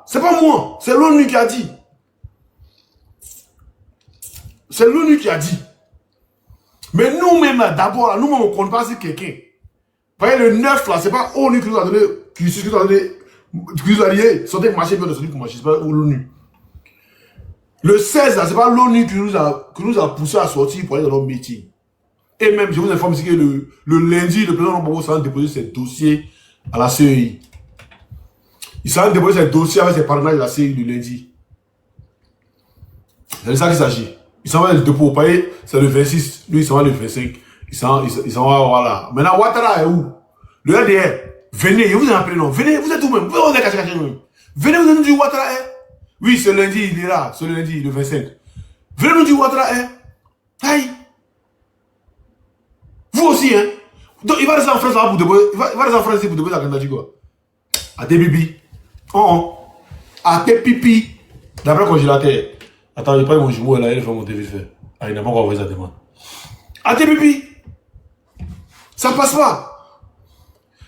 C'est pas moi. C'est l'ONU qui a dit. C'est l'ONU qui a dit. Mais nous-mêmes, là, d'abord, là, nous-mêmes, on ne compte pas sur quelqu'un. Parce que le 9, là, c'est pas ONU qui nous a donné, qui nous a donné, qui nous a dit, sortez marcher, bien de sortir pour marcher, c'est pas l'ONU. Le 16, là, c'est pas l'ONU qui nous a poussé à sortir pour aller dans notre meeting. Et même, je vous informe ici que le lundi, le président Gbagbo s'en a déposé ses dossiers à la CEI. Il s'en a déposé ses dossiers avec ses partenaires de la CEI le lundi. C'est de ça qu'il s'agit. Il s'en va le dépôt. C'est le 26. Lui, il s'en va le 25. Il s'en va, voilà. Maintenant, Ouattara est où? Le LDR. Venez, je vous ai appelé, non. Venez, vous êtes où même? Vous êtes caché, même. Venez, vous nous dire Ouattara est. Oui, ce lundi, il est là. Ce lundi, le 25. Venez nous dire Ouattara est. Aïe. Vous aussi, hein. Donc, il va rester en France là pour déposer. Il va rester en France pour déposer la candidature, quoi. À tes pipi. Oh. À tes pipi. D'après le congélateur. Attends, il prend mon jumeau là, il fait monter vite fait. Ah, il n'a pas encore envoyé sa demande. À tes pipi. Ça passe pas.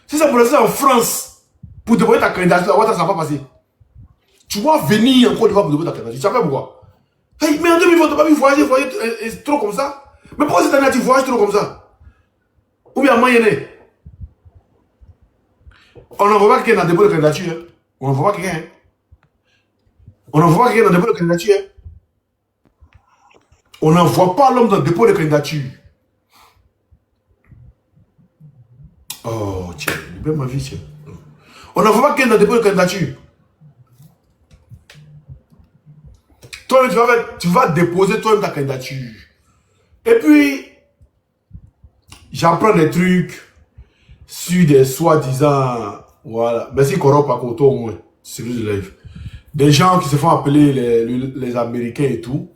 Si ça pour rester en France pour déposer ta candidature, ça va pas passer. Tu vas venir encore devant pour déposer ta candidature. Tu sais pas pourquoi? Hey, mais en 2020, tu n'as pas vu voyager trop comme ça? Mais pourquoi cette année tu voyages trop comme ça? Ou bien moyenné. On n'envoie pas quelqu'un dans le dépôt de candidature. Hein? On n'envoie pas quelqu'un. Hein? On n'envoie pas quelqu'un dans le dépôt de candidature. Hein? On n'envoie pas l'homme dans le dépôt de candidature. Oh, tiens, bien ma vie, tiens. On n'envoie pas quelqu'un dans le dépôt de candidature. Toi, tu vas déposer toi-même ta candidature. Et puis, j'apprends des trucs sur des soi-disant, voilà, mais c'est corrompt à côté au moins, c'est le live. Des gens qui se font appeler les Américains et tout.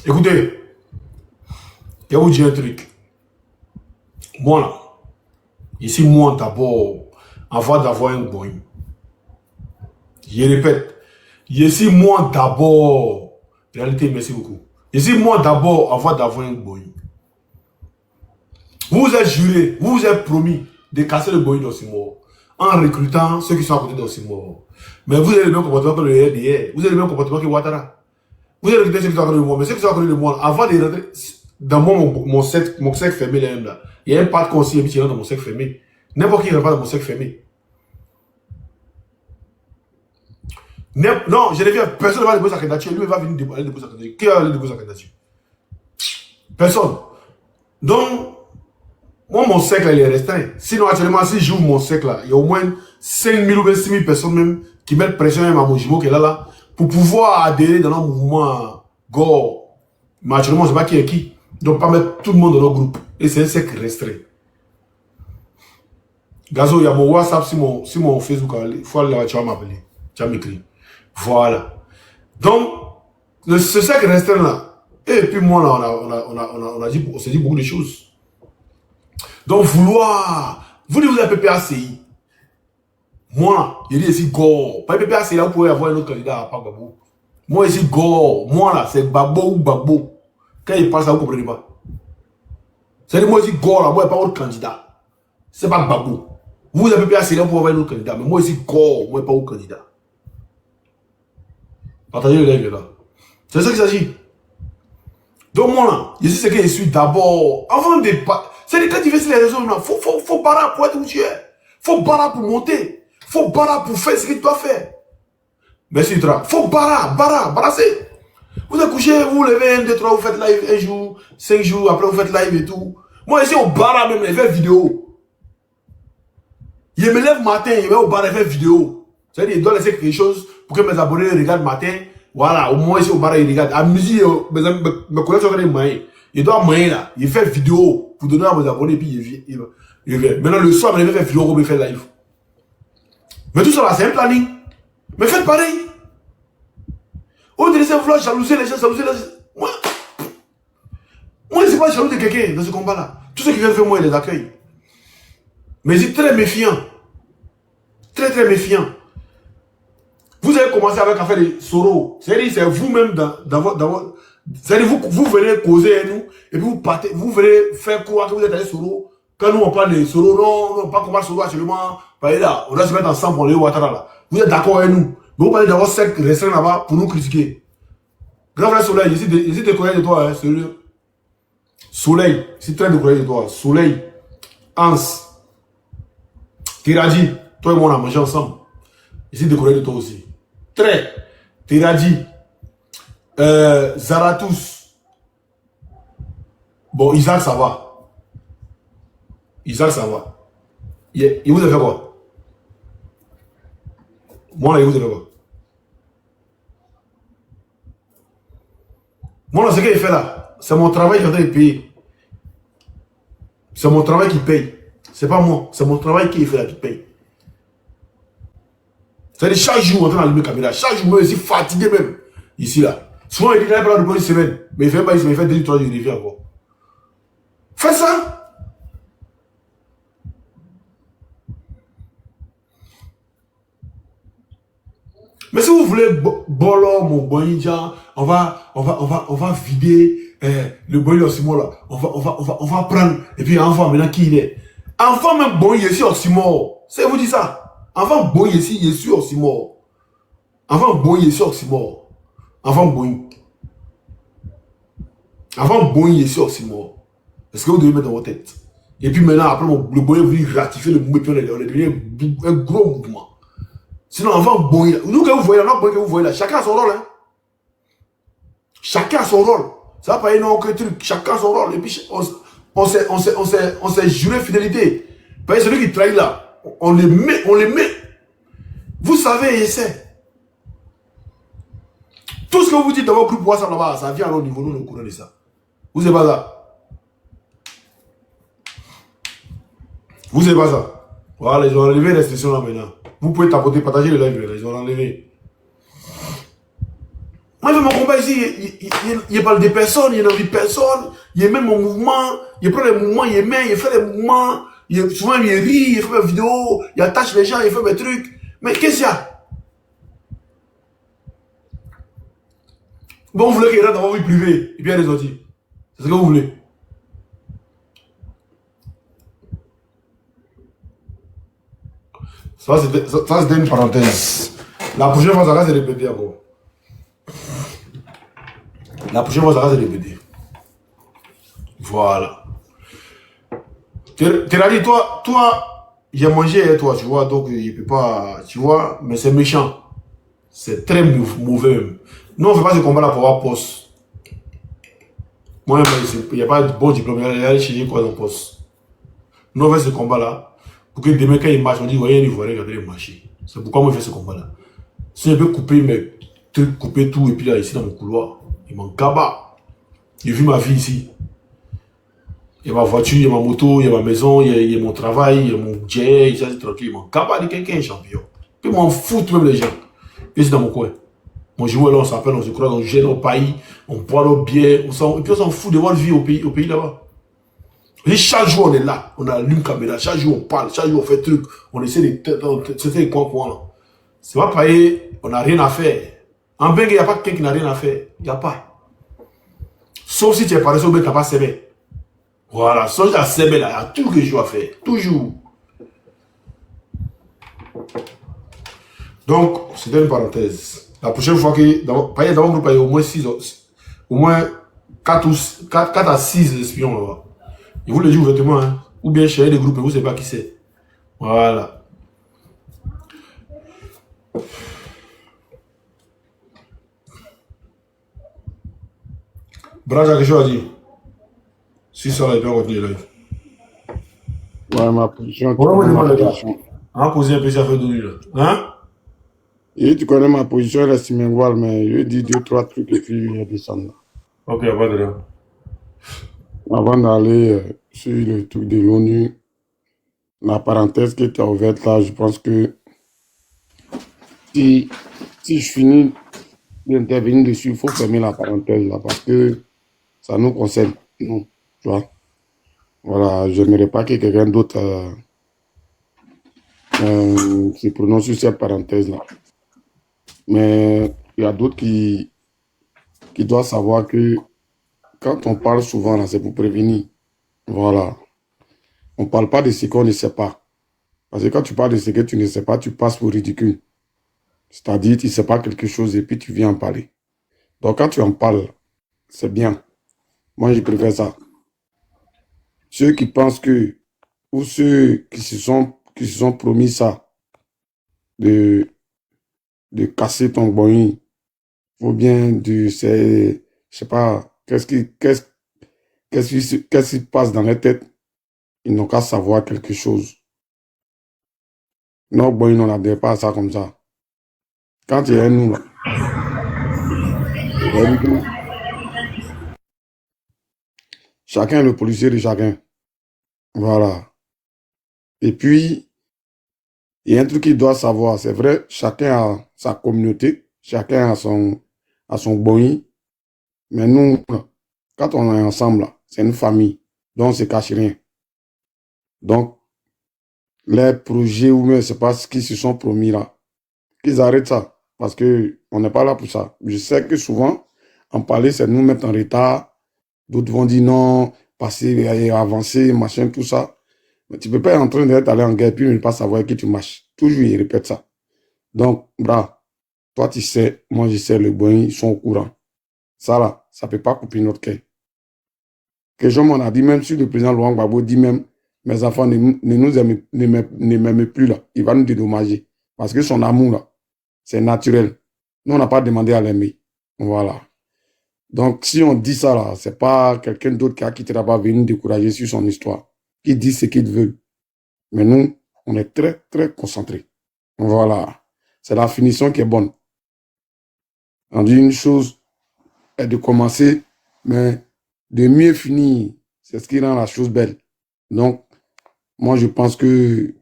Écoutez, je vais vous dire un truc. Moi là, ici moi d'abord, avant d'avoir un Boeing, je répète, ici moi d'abord, réalité merci beaucoup. Ici moi d'abord, avant d'avoir un Boeing. Vous vous êtes juré, vous vous êtes promis de casser le Boeing d'Osimo en recrutant ceux qui sont à côté d'Osimo. Mais vous avez le même comportement que le RDR, vous avez le même comportement que Ouattara. Vous avez recruté ceux qui sont à côté de moi, mais ceux qui sont à côté de moi, avant de rentrer dans mon cercle fermé, là, il y a un pas de conseiller qui rentre dans mon cercle fermé. N'importe qui ne rentre pas dans mon cercle fermé. Non, je ne viens, personne ne va déposer sa candidature, lui il va venir déposer sa candidature. Qui va aller déposer sa candidature? Personne. Donc, moi, mon cercle, il est restreint. Sinon, actuellement, si j'ouvre mon cercle, là, il y a au moins 5 000 ou 26 000 personnes même qui mettent pression même à mon jumeau qui est là, pour pouvoir adhérer dans notre mouvement Go. Mais actuellement, je ne sais pas qui est qui. Donc, pas mettre tout le monde dans notre groupe. Et c'est un cercle restreint. Gazo, il y a mon WhatsApp sur mon Facebook. Il faut aller là, tu vas m'appeler. Tu vas m'écrire. Voilà. Donc, ce cercle restreint là. Et puis moi, là, on s'est dit beaucoup de choses. Donc, vouloir, vous dites vous avez PPACI. Moi, je dis ici Go. Pas PPACI, là, vous pouvez avoir un autre candidat à part Gbagbo. Moi, ici Go. Moi, là, c'est Gbagbo ou Gbagbo. Quand il parle ça, vous ne comprenez pas. C'est-à-dire, moi, ici Go, là, moi, je n'ai pas autre candidat. C'est pas Gbagbo. Vous avez PPACI, là, vous pouvez avoir un autre candidat. Mais moi, ici Go, moi, je n'ai pas autre candidat. Partagez le live, là. C'est ça qu'il s'agit. Donc, moi, là, ici, c'est que je suis d'abord, avant de. C'est-à-dire, quand tu fais sur les réseaux, il faut barrer pour être où tu es. Faut barrer pour monter. Faut barrer pour faire ce que tu dois faire. Merci, Tra. Faut barrasser. Vous êtes couché, vous levez 1, 2, 3, vous faites live 1 jour, 5 jours, après vous faites live et tout. Moi, ici, au bar, même, je fais vidéo. Je me lève matin, je vais au bar, je fais vidéo. C'est-à-dire, je dois laisser quelque chose pour que mes abonnés regardent matin. Voilà, au moins, ici, au bar, ils regardent. À musique, mes collègues sont en train de mailler. Il doit mailler là. Il fait vidéo pour donner à mes abonnés, puis il vient. Maintenant, le soir, il va faire vidéo, il fait live. Mais tout ça là, c'est un planning. Mais faites pareil. Au lieu de vouloir jalouser les gens, Moi, je ne suis pas jaloux de quelqu'un dans ce combat-là. Tous ceux qui viennent faire moi, ils les accueillent. Mais je suis très méfiant. Très, très méfiant. Vous avez commencé avec l'affaire de Soro. C'est-à-dire, c'est vous-même dans votre. C'est-à-dire, vous venez causer avec nous, et puis vous partez, vous venez faire croire que vous êtes allé Soro. Quand nous on parle de Soro, non, pas combattre Soro actuellement. Là, on doit se mettre ensemble pour aller au Ouattara là. Vous êtes d'accord avec nous. vous parlez d'avoir 5 restreints là-bas pour nous critiquer. Grand frère Soleil, je suis décoré de toi, hein, sérieux. Soleil, je suis très décoré de toi. Soleil, Hans, Tiradi, toi et moi on a mangé ensemble. Je suis décoré de toi aussi. Très. Tiradi, Zaratous. Bon, Isaac, ça va. Isaac, ça va. Il vous a fait quoi? Moi, là, il vous a fait quoi? Moi, là, ce qu'il fait là, c'est mon travail qui est en train de payer. C'est mon travail qui paye. C'est pas moi. C'est mon travail qui est fait là qui paye. C'est-à-dire, chaque jour, on est en train d'allumer la caméra. Chaque jour, moi, je suis fatigué même. Ici, là. Souvent, il dit, il n'a pas de bonne semaine. Mais il fait pas, il fait 2 ou 3 jours, il revient encore. Fais ça. Mais si vous voulez bolo, mon boinja, on va vider le boy Ossimo là. On va prendre. Et puis enfant maintenant qui il est. Enfant même bon ici Ossimo. C'est vous dit ça. Enfant bon ici, il est sur Ossimo. Enfant bon ici Ossimo. Enfant bon. Enfant bon ici Ossimo. Est-ce que vous devez mettre dans votre tête? Et puis maintenant après le boy veut ratifier le mouvement et puis on est devenu un gros mouvement. Sinon, avant, bon, nous que vous voyez là, non, que vous voyez là, chacun a son rôle. Hein. Chacun a son rôle. Ça va pas être non que truc, chacun a son rôle. Et puis, on s'est juré fidélité. Parce que celui qui trahit là, on les met. Vous savez, et c'est. Tout ce que vous dites dans votre groupe WhatsApp là-bas, ça vient à notre niveau, nous, nous connaissons ça. Vous savez pas ça. Vous savez pas ça. Voilà, ils ont enlevé les restrictions là maintenant. Vous pouvez tapoter, partager le live, ils ont enlevé. Moi, je fais mon combat ici, il parle de personne, il n'envie personne, il aime mon mouvement, il prend les mouvements, il aime, il fait les mouvements, souvent il rit, il fait mes vidéos, il attache les gens, il fait mes trucs. Mais qu'est-ce qu'il y a? Bon, vous voulez qu'il rentre dans votre vie privée, et puis il y a des autres. C'est ce que vous voulez. Ça, c'était une parenthèse. La prochaine fois, ça va se répéter encore. La prochaine fois, ça va se répéter. Voilà. Tu l'as dit, toi, j'ai mangé, toi, tu vois, donc il ne peut pas, tu vois, mais c'est méchant. C'est très mauvais même. Nous, on ne fait pas ce combat-là pour avoir poste. Moi, il n'y a pas de bon diplôme, il y a chez quoi dans poste. Nous, on fait ce combat-là. Pour que demain, quand il marche, on dit, voyez, il voit regarder le marché. C'est pourquoi moi je fais ce combat-là. Si je peux couper mes trucs, couper tout, et puis là, ici, dans mon couloir, il m'en cabas. J'ai vu ma vie ici. Il y a ma voiture, il y a ma moto, il y a ma maison, il y a mon travail, il y a mon jet, ça c'est tranquille. Il m'en cabas de quelqu'un, champion. Puis m'en foutent même les gens. Puis c'est dans mon coin. Mon jour là, on s'appelle, on se croise, on gère nos pays, on boit nos bières, et puis on s'en fout de voir vie au pays là-bas. Et chaque jour on est là, on allume la caméra, chaque jour on parle, chaque jour on fait truc, on essaie de faire coin là. C'est pas pareil, on n'a rien à faire. En Bengue, il n'y a pas quelqu'un qui n'a rien à faire. Il n'y a pas. Sauf si tu es paresseux, mais tu n'as pas sémé. Voilà, sauf si tu as sémé là, il y a tout que je dois faire. Toujours. Donc, c'était une parenthèse. La prochaine fois que, dans mon groupe, il y a au moins 6, au moins 4 à 6 espions là-bas. Je vous le dis ouvertement, hein. Ou bien chez des groupes, vous ne savez pas qui c'est. Voilà. Braja, quelque chose à dire? Si ça, là, il peut continuer live. Ouais, ma position. On va poser un peu ça fait de là. Hein? Et tu connais ma position, elle est Simengual, mais je dis 2-3 trucs et puis je descends. Ok, on va de là. Avant d'aller sur le truc de l'ONU, la parenthèse qui était ouverte là, je pense que si je finis d'intervenir dessus, il faut fermer la parenthèse là parce que ça nous concerne, nous, tu vois. Voilà, je n'aimerais pas que quelqu'un d'autre se prononce sur cette parenthèse là. Mais il y a d'autres qui doivent savoir que quand on parle souvent là, c'est pour prévenir. Voilà. On ne parle pas de ce qu'on ne sait pas. Parce que quand tu parles de ce que tu ne sais pas, tu passes pour ridicule. C'est-à-dire, tu ne sais pas quelque chose et puis tu viens en parler. Donc, quand tu en parles, c'est bien. Moi, je préfère ça. Ceux qui pensent que, ou ceux qui se sont promis ça, de, de casser ton bonnet, ou bien je sais pas, qu'est-ce qui se passe dans leur tête, ils n'ont qu'à savoir quelque chose. Non, bon, on n'adhère pas à ça comme ça. Quand il y a un nous, là, c'est-à-dire que chacun est le policier de chacun. Voilà. Et puis, il y a un truc qu'il doit savoir. C'est vrai, chacun a sa communauté, chacun a son bonnet. Mais nous, là, quand on est ensemble, là, c'est une famille. Donc, on ne se cache rien. Donc, les projets ou même, c'est pas ce qu'ils se sont promis là, qu'ils arrêtent ça. Parce que on n'est pas là pour ça. Je sais que souvent, en parler, c'est nous mettre en retard. D'autres vont dire non, passer et avancer, machin, tout ça. Mais tu peux pas être en train d'être allé en guerre puis ne pas savoir qui tu marches. Toujours, ils répètent ça. Donc, bras, toi, tu sais, moi, je sais, le bon, ils sont au courant. Ça, là, ça peut pas couper notre cœur. Que Jean m'en a dit, même si le président Laurent Gbagbo dit même, mes enfants ne nous aiment, ne m'aiment plus, là. Il va nous dédommager. Parce que son amour, là, c'est naturel. Nous, on n'a pas demandé à l'aimer. Voilà. Donc, si on dit ça, là, c'est pas quelqu'un d'autre qui ne va venir décourager sur son histoire, qui dit ce qu'il veut. Mais nous, on est très, très concentrés. Voilà. C'est la finition qui est bonne. On dit une chose est de commencer, mais de mieux finir, c'est ce qui rend la chose belle. Donc, moi, je pense que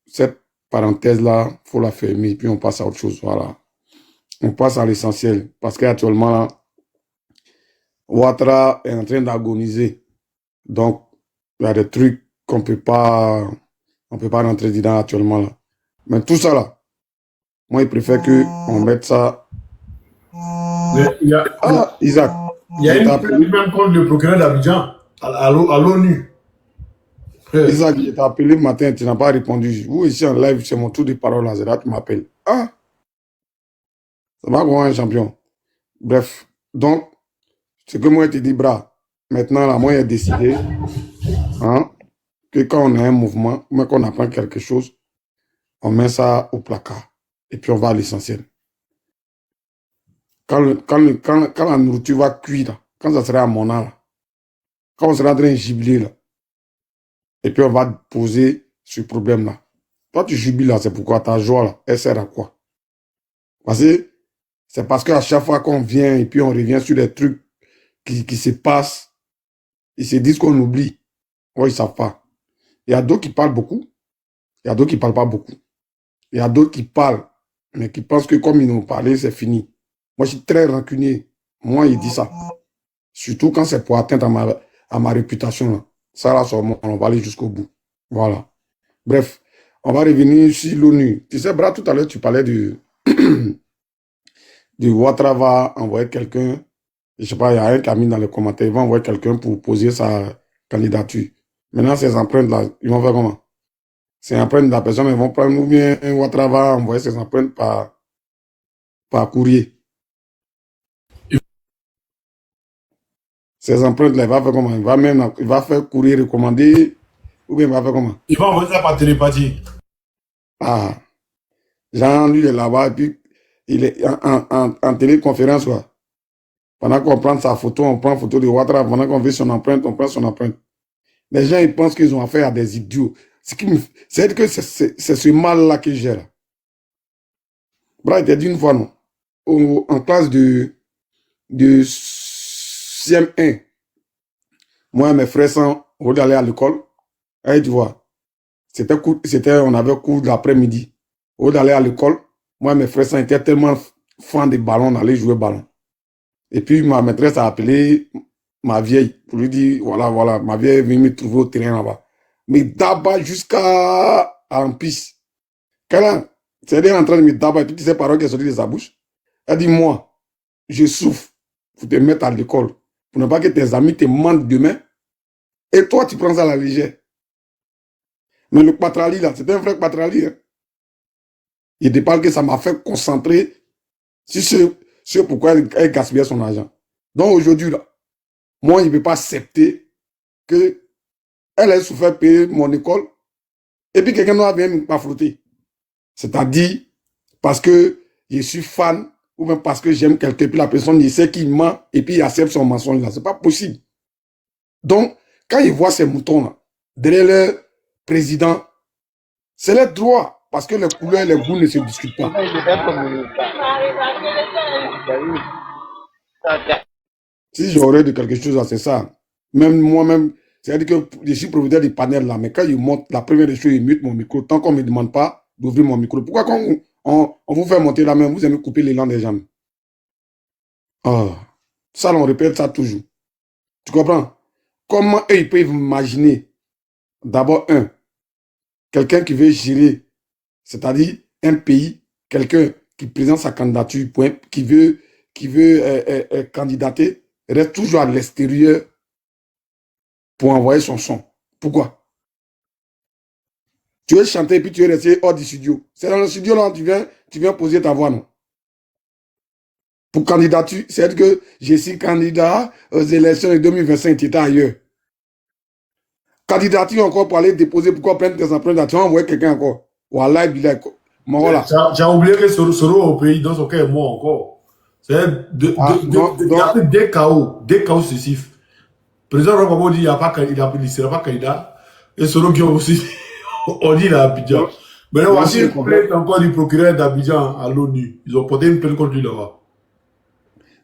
cette parenthèse-là, il faut la fermer, puis on passe à autre chose. Voilà. On passe à l'essentiel. Parce qu'actuellement, là, Ouattara est en train d'agoniser. Donc, il y a des trucs on peut pas rentrer dedans actuellement, là. Mais tout ça, là, moi, je préfère qu'on mette ça. Mais Ah, Isaac, il y a je t'ai une plainte appelé. même contre le procureur d'Abidjan à l'ONU. Isaac, je t'ai appelé le matin, tu n'as pas répondu. Vous, ici en live, c'est mon tour de parole, là, c'est là que tu m'appelles. Ah, ça va comment un champion. Bref, donc, ce que moi, je te dis, bras, maintenant, là, moi, j'ai décidé, hein, que quand on a un mouvement, ou qu'on apprend quelque chose, on met ça au placard. Et puis, on va à l'essentiel. Quand la nourriture va cuire, là, quand ça sera à mon âge, quand on sera en train de gibler, là, et puis on va poser ce problème-là. Toi, tu jubiles là, c'est pourquoi ta joie, là, elle sert à quoi? Parce que c'est parce qu'à chaque fois qu'on vient et puis on revient sur des trucs qui se passent, ils se disent qu'on oublie. Ouais, ils ne savent pas. Il y a d'autres qui parlent beaucoup, il y a d'autres qui ne parlent pas beaucoup. Il y a d'autres qui parlent, mais qui pensent que comme ils nous parlé, c'est fini. Moi, je suis très rancunier. Moi, il dit ça. Surtout quand c'est pour atteindre à ma réputation. Là. Ça, là, on va aller jusqu'au bout. Voilà. Bref, on va revenir sur l'ONU. Tu sais, Brad, tout à l'heure, tu parlais de Ouattara va envoyer quelqu'un. Je ne sais pas, il y a un qui a mis dans les commentaires, il va envoyer quelqu'un pour poser sa candidature. Maintenant, ces empreintes-là, ils vont faire comment? Ces empreintes, la personne, ils vont prendre, ou bien Ouattara va envoyer ses empreintes par courrier. Ces empreintes-là, il va faire comment? Il va faire courrier recommandé, ou bien il va faire comment? Il va envoyer ça par télépathie. Ah, Jean, lui, il est là-bas, et puis il est en téléconférence, quoi. Pendant qu'on prend sa photo, on prend photo de Ouattara. Pendant qu'on veut son empreinte, on prend son empreinte. Les gens, ils pensent qu'ils ont affaire à des idiots. C'est que c'est ce mal-là qu'ils gèrent. Bra, il t'a dit une fois, non? En classe de CM1, moi et mes frères, au lieu d'aller à l'école, hey, tu vois, on avait cours de l'après-midi. Au lieu d'aller à l'école, moi et mes frères étaient tellement fans des ballons, on allait jouer ballon. Et puis, ma maîtresse a appelé ma vieille pour lui dire, voilà, ma vieille est venue me trouver au terrain là-bas. Mais d'abord jusqu'à en piste. Quand c'est en train de me d'abord, et puis tu sais paroles qui sont sorties de sa bouche. Elle dit, moi, je souffre pour te mettre à l'école, pour ne pas que tes amis te mentent demain. Et toi, tu prends ça à la légère. Mais le patrali, là, c'était un vrai patrali. Hein. Il te parle que ça m'a fait concentrer sur ce pourquoi elle gaspillait son argent. Donc aujourd'hui, là, moi, il ne peut pas accepter que elle ait souffert payer mon école et puis quelqu'un doit venir m'affronter. C'est-à-dire parce que je suis fan ou même parce que j'aime quelqu'un, puis la personne il sait qu'il ment et puis il accepte son mensonge là. C'est pas possible. Donc, quand ils voient ces moutons-là, derrière le président, c'est leur droit, parce que les couleurs et les goûts ne se discutent pas. Si j'aurais de quelque chose à c'est ça, même moi-même, c'est-à-dire que je suis propriétaire du panel là, mais quand il monte, la première des choses, il mute mon micro, tant qu'on ne me demande pas d'ouvrir mon micro. Pourquoi quand on vous fait monter la main, vous aimez couper l'élan des jambes? Oh, ça, on répète ça toujours. Tu comprends? Comment eux, ils peuvent imaginer, d'abord, quelqu'un qui veut gérer, c'est-à-dire un pays, quelqu'un qui présente sa candidature, qui veut candidater, reste toujours à l'extérieur pour envoyer son son. Pourquoi? Tu veux chanter et puis tu veux rester hors du studio. C'est dans le studio là, tu viens poser ta voix, non? Pour candidature, c'est que je suis candidat aux élections de 2025, tu étais ailleurs. Candidature encore pour aller déposer, pourquoi prendre tes empreintes, tu vas envoyer quelqu'un encore. Voilà, voilà. J'ai oublié que Soro au pays, dans son cas, est mort encore. C'est il y a des chaos successifs. Le président Rogbabo dit qu'il ne sera pas candidat. Et Soro qui aussi, on dit à Abidjan. Maintenant, voici une plainte encore du procureur d'Abidjan à l'ONU. Ils ont porté une plainte contre lui là-bas.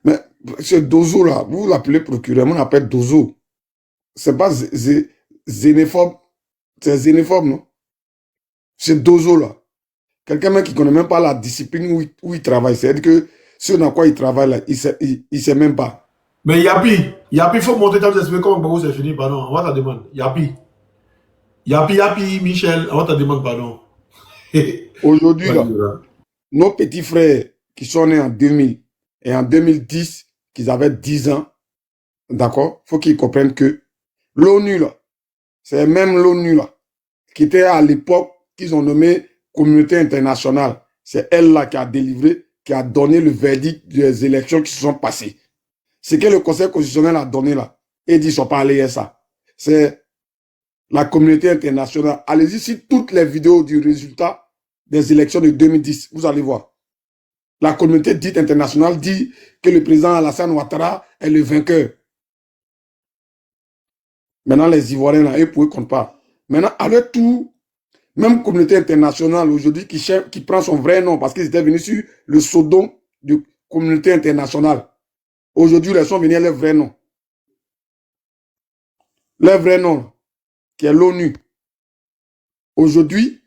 Mais ce Dozo là, vous l'appelez procureur, moi on l'appelle Dozo. C'est pas xénophobe, c'est xénophobe, non? C'est Dozo là. Quelqu'un qui ne connaît même pas la discipline où il travaille. C'est-à-dire que ce dans quoi il travaille là, il ne sait même pas. Mais Yapi, il faut monter ta expliquer comment Gbagbo c'est fini, pardon. On va te demander. Yapi, Michel, on va te demander pardon. Aujourd'hui, là, nos petits frères qui sont nés en 2000 et en 2010, qu'ils avaient 10 ans, d'accord, il faut qu'ils comprennent que l'ONU, là, c'est même l'ONU, là, qui était à l'époque qu'ils ont nommé communauté internationale. C'est elle, là, qui a délivré, qui a donné le verdict des élections qui se sont passées. Ce que le Conseil constitutionnel a donné, là, et dit, ils ne sont pas allés à ça. C'est la communauté internationale. Allez-y sur toutes les vidéos du résultat des élections de 2010. Vous allez voir. La communauté dite internationale dit que le président Alassane Ouattara est le vainqueur. Maintenant, les Ivoiriens, là, eux, pour eux, comptent pas. Maintenant, à leur tour, même communauté internationale aujourd'hui qui prend son vrai nom parce qu'ils étaient venus sur le pseudo de communauté internationale. Aujourd'hui, ils sont venus à leur vrai nom. Leur vrai nom, qui est l'ONU. Aujourd'hui,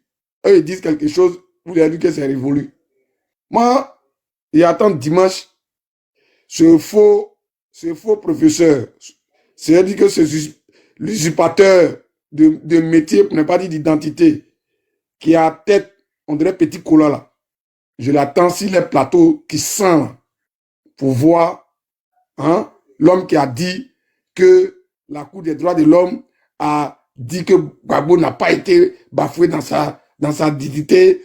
eux, ils disent quelque chose, vous leur dites que c'est révolu. Moi, il attend dimanche, ce faux professeur, c'est-à-dire que c'est l'usurpateur de métier, pour ne pas dire d'identité, qui a tête, on dirait petit cola là. Je l'attends sur les plateaux qui sent pour voir hein, l'homme qui a dit que la Cour des droits de l'homme a dit que Gbagbo n'a pas été bafoué dans sa dignité.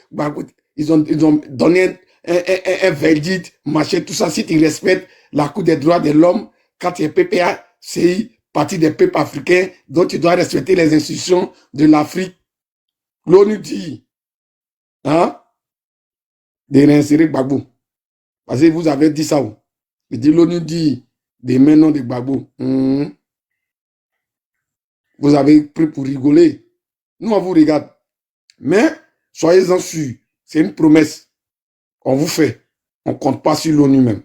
Ils ont donné un verdict, machin, tout ça. Si tu respectes la Cour des droits de l'homme, quand tu es PPA, c'est partie des peuples africains, dont tu dois respecter les institutions de l'Afrique. L'ONU dit, hein, de réinsérer Gbagbo. Parce que vous avez dit ça. Il dit, l'ONU dit, des noms de Gbagbo. Vous avez pris pour rigoler. Nous, on vous regarde. Mais, soyez-en sûrs, c'est une promesse qu'on vous fait. On ne compte pas sur l'ONU même.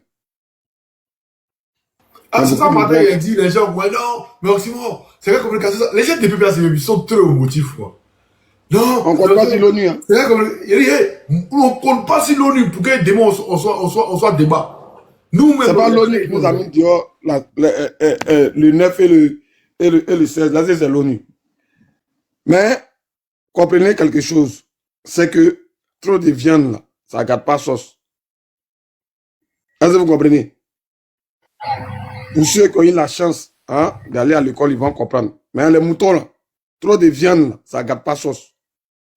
Ah, c'est ça, matin, il dit, les gens, ouais, non, mais Oxymore, c'est vrai communication. Les gens des PPA, ils sont très émotifs, quoi. Non, on ne compte pas sur l'ONU. Hein. C'est vrai on ne compte pas sur l'ONU pour que demain, on soit débat. Nous-mêmes. C'est pas l'ONU qui nous a mis dehors le 9 et le 16. Là, c'est l'ONU. Mais, comprenez quelque chose. C'est que trop de viande, là, ça ne garde pas sauce. Est-ce que vous comprenez? Pour ceux qui ont eu la chance hein, d'aller à l'école, ils vont comprendre. Mais les moutons, là, trop de viande, là, ça ne garde pas sauce.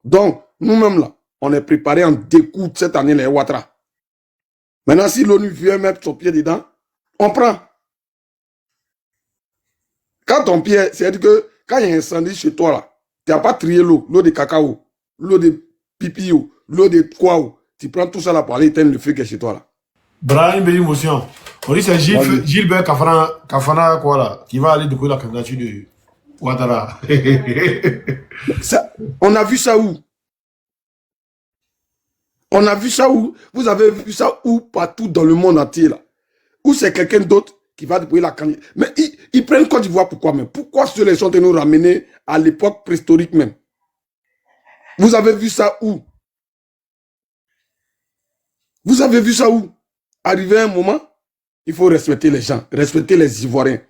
Donc, nous-mêmes, là, on est préparé en découdre cette année les Ouattara. Maintenant, si l'ONU vient mettre son pied dedans, on prend. Quand ton pied, c'est-à-dire que quand il y a un incendie chez toi, là, tu n'as pas trié l'eau de cacao, l'eau de pipi, l'eau de quoi, tu prends tout ça là pour aller éteindre le feu qui est chez toi là. Brahim Béli Motion. On dit c'est Gilbert Kafana quoi là, qui va aller découvrir la candidature de Ouattara. Ça, on a vu ça où? On a vu ça où? Vous avez vu ça où? Partout dans le monde entier là. Ou c'est quelqu'un d'autre qui va déployer la candidature. Mais ils prennent Côte d'Ivoire, pourquoi même? Pourquoi ceux-là sont de nous ramener à l'époque préhistorique même? Vous avez vu ça où? Vous avez vu ça où? Arrivé à un moment, il faut respecter les gens, respecter les Ivoiriens.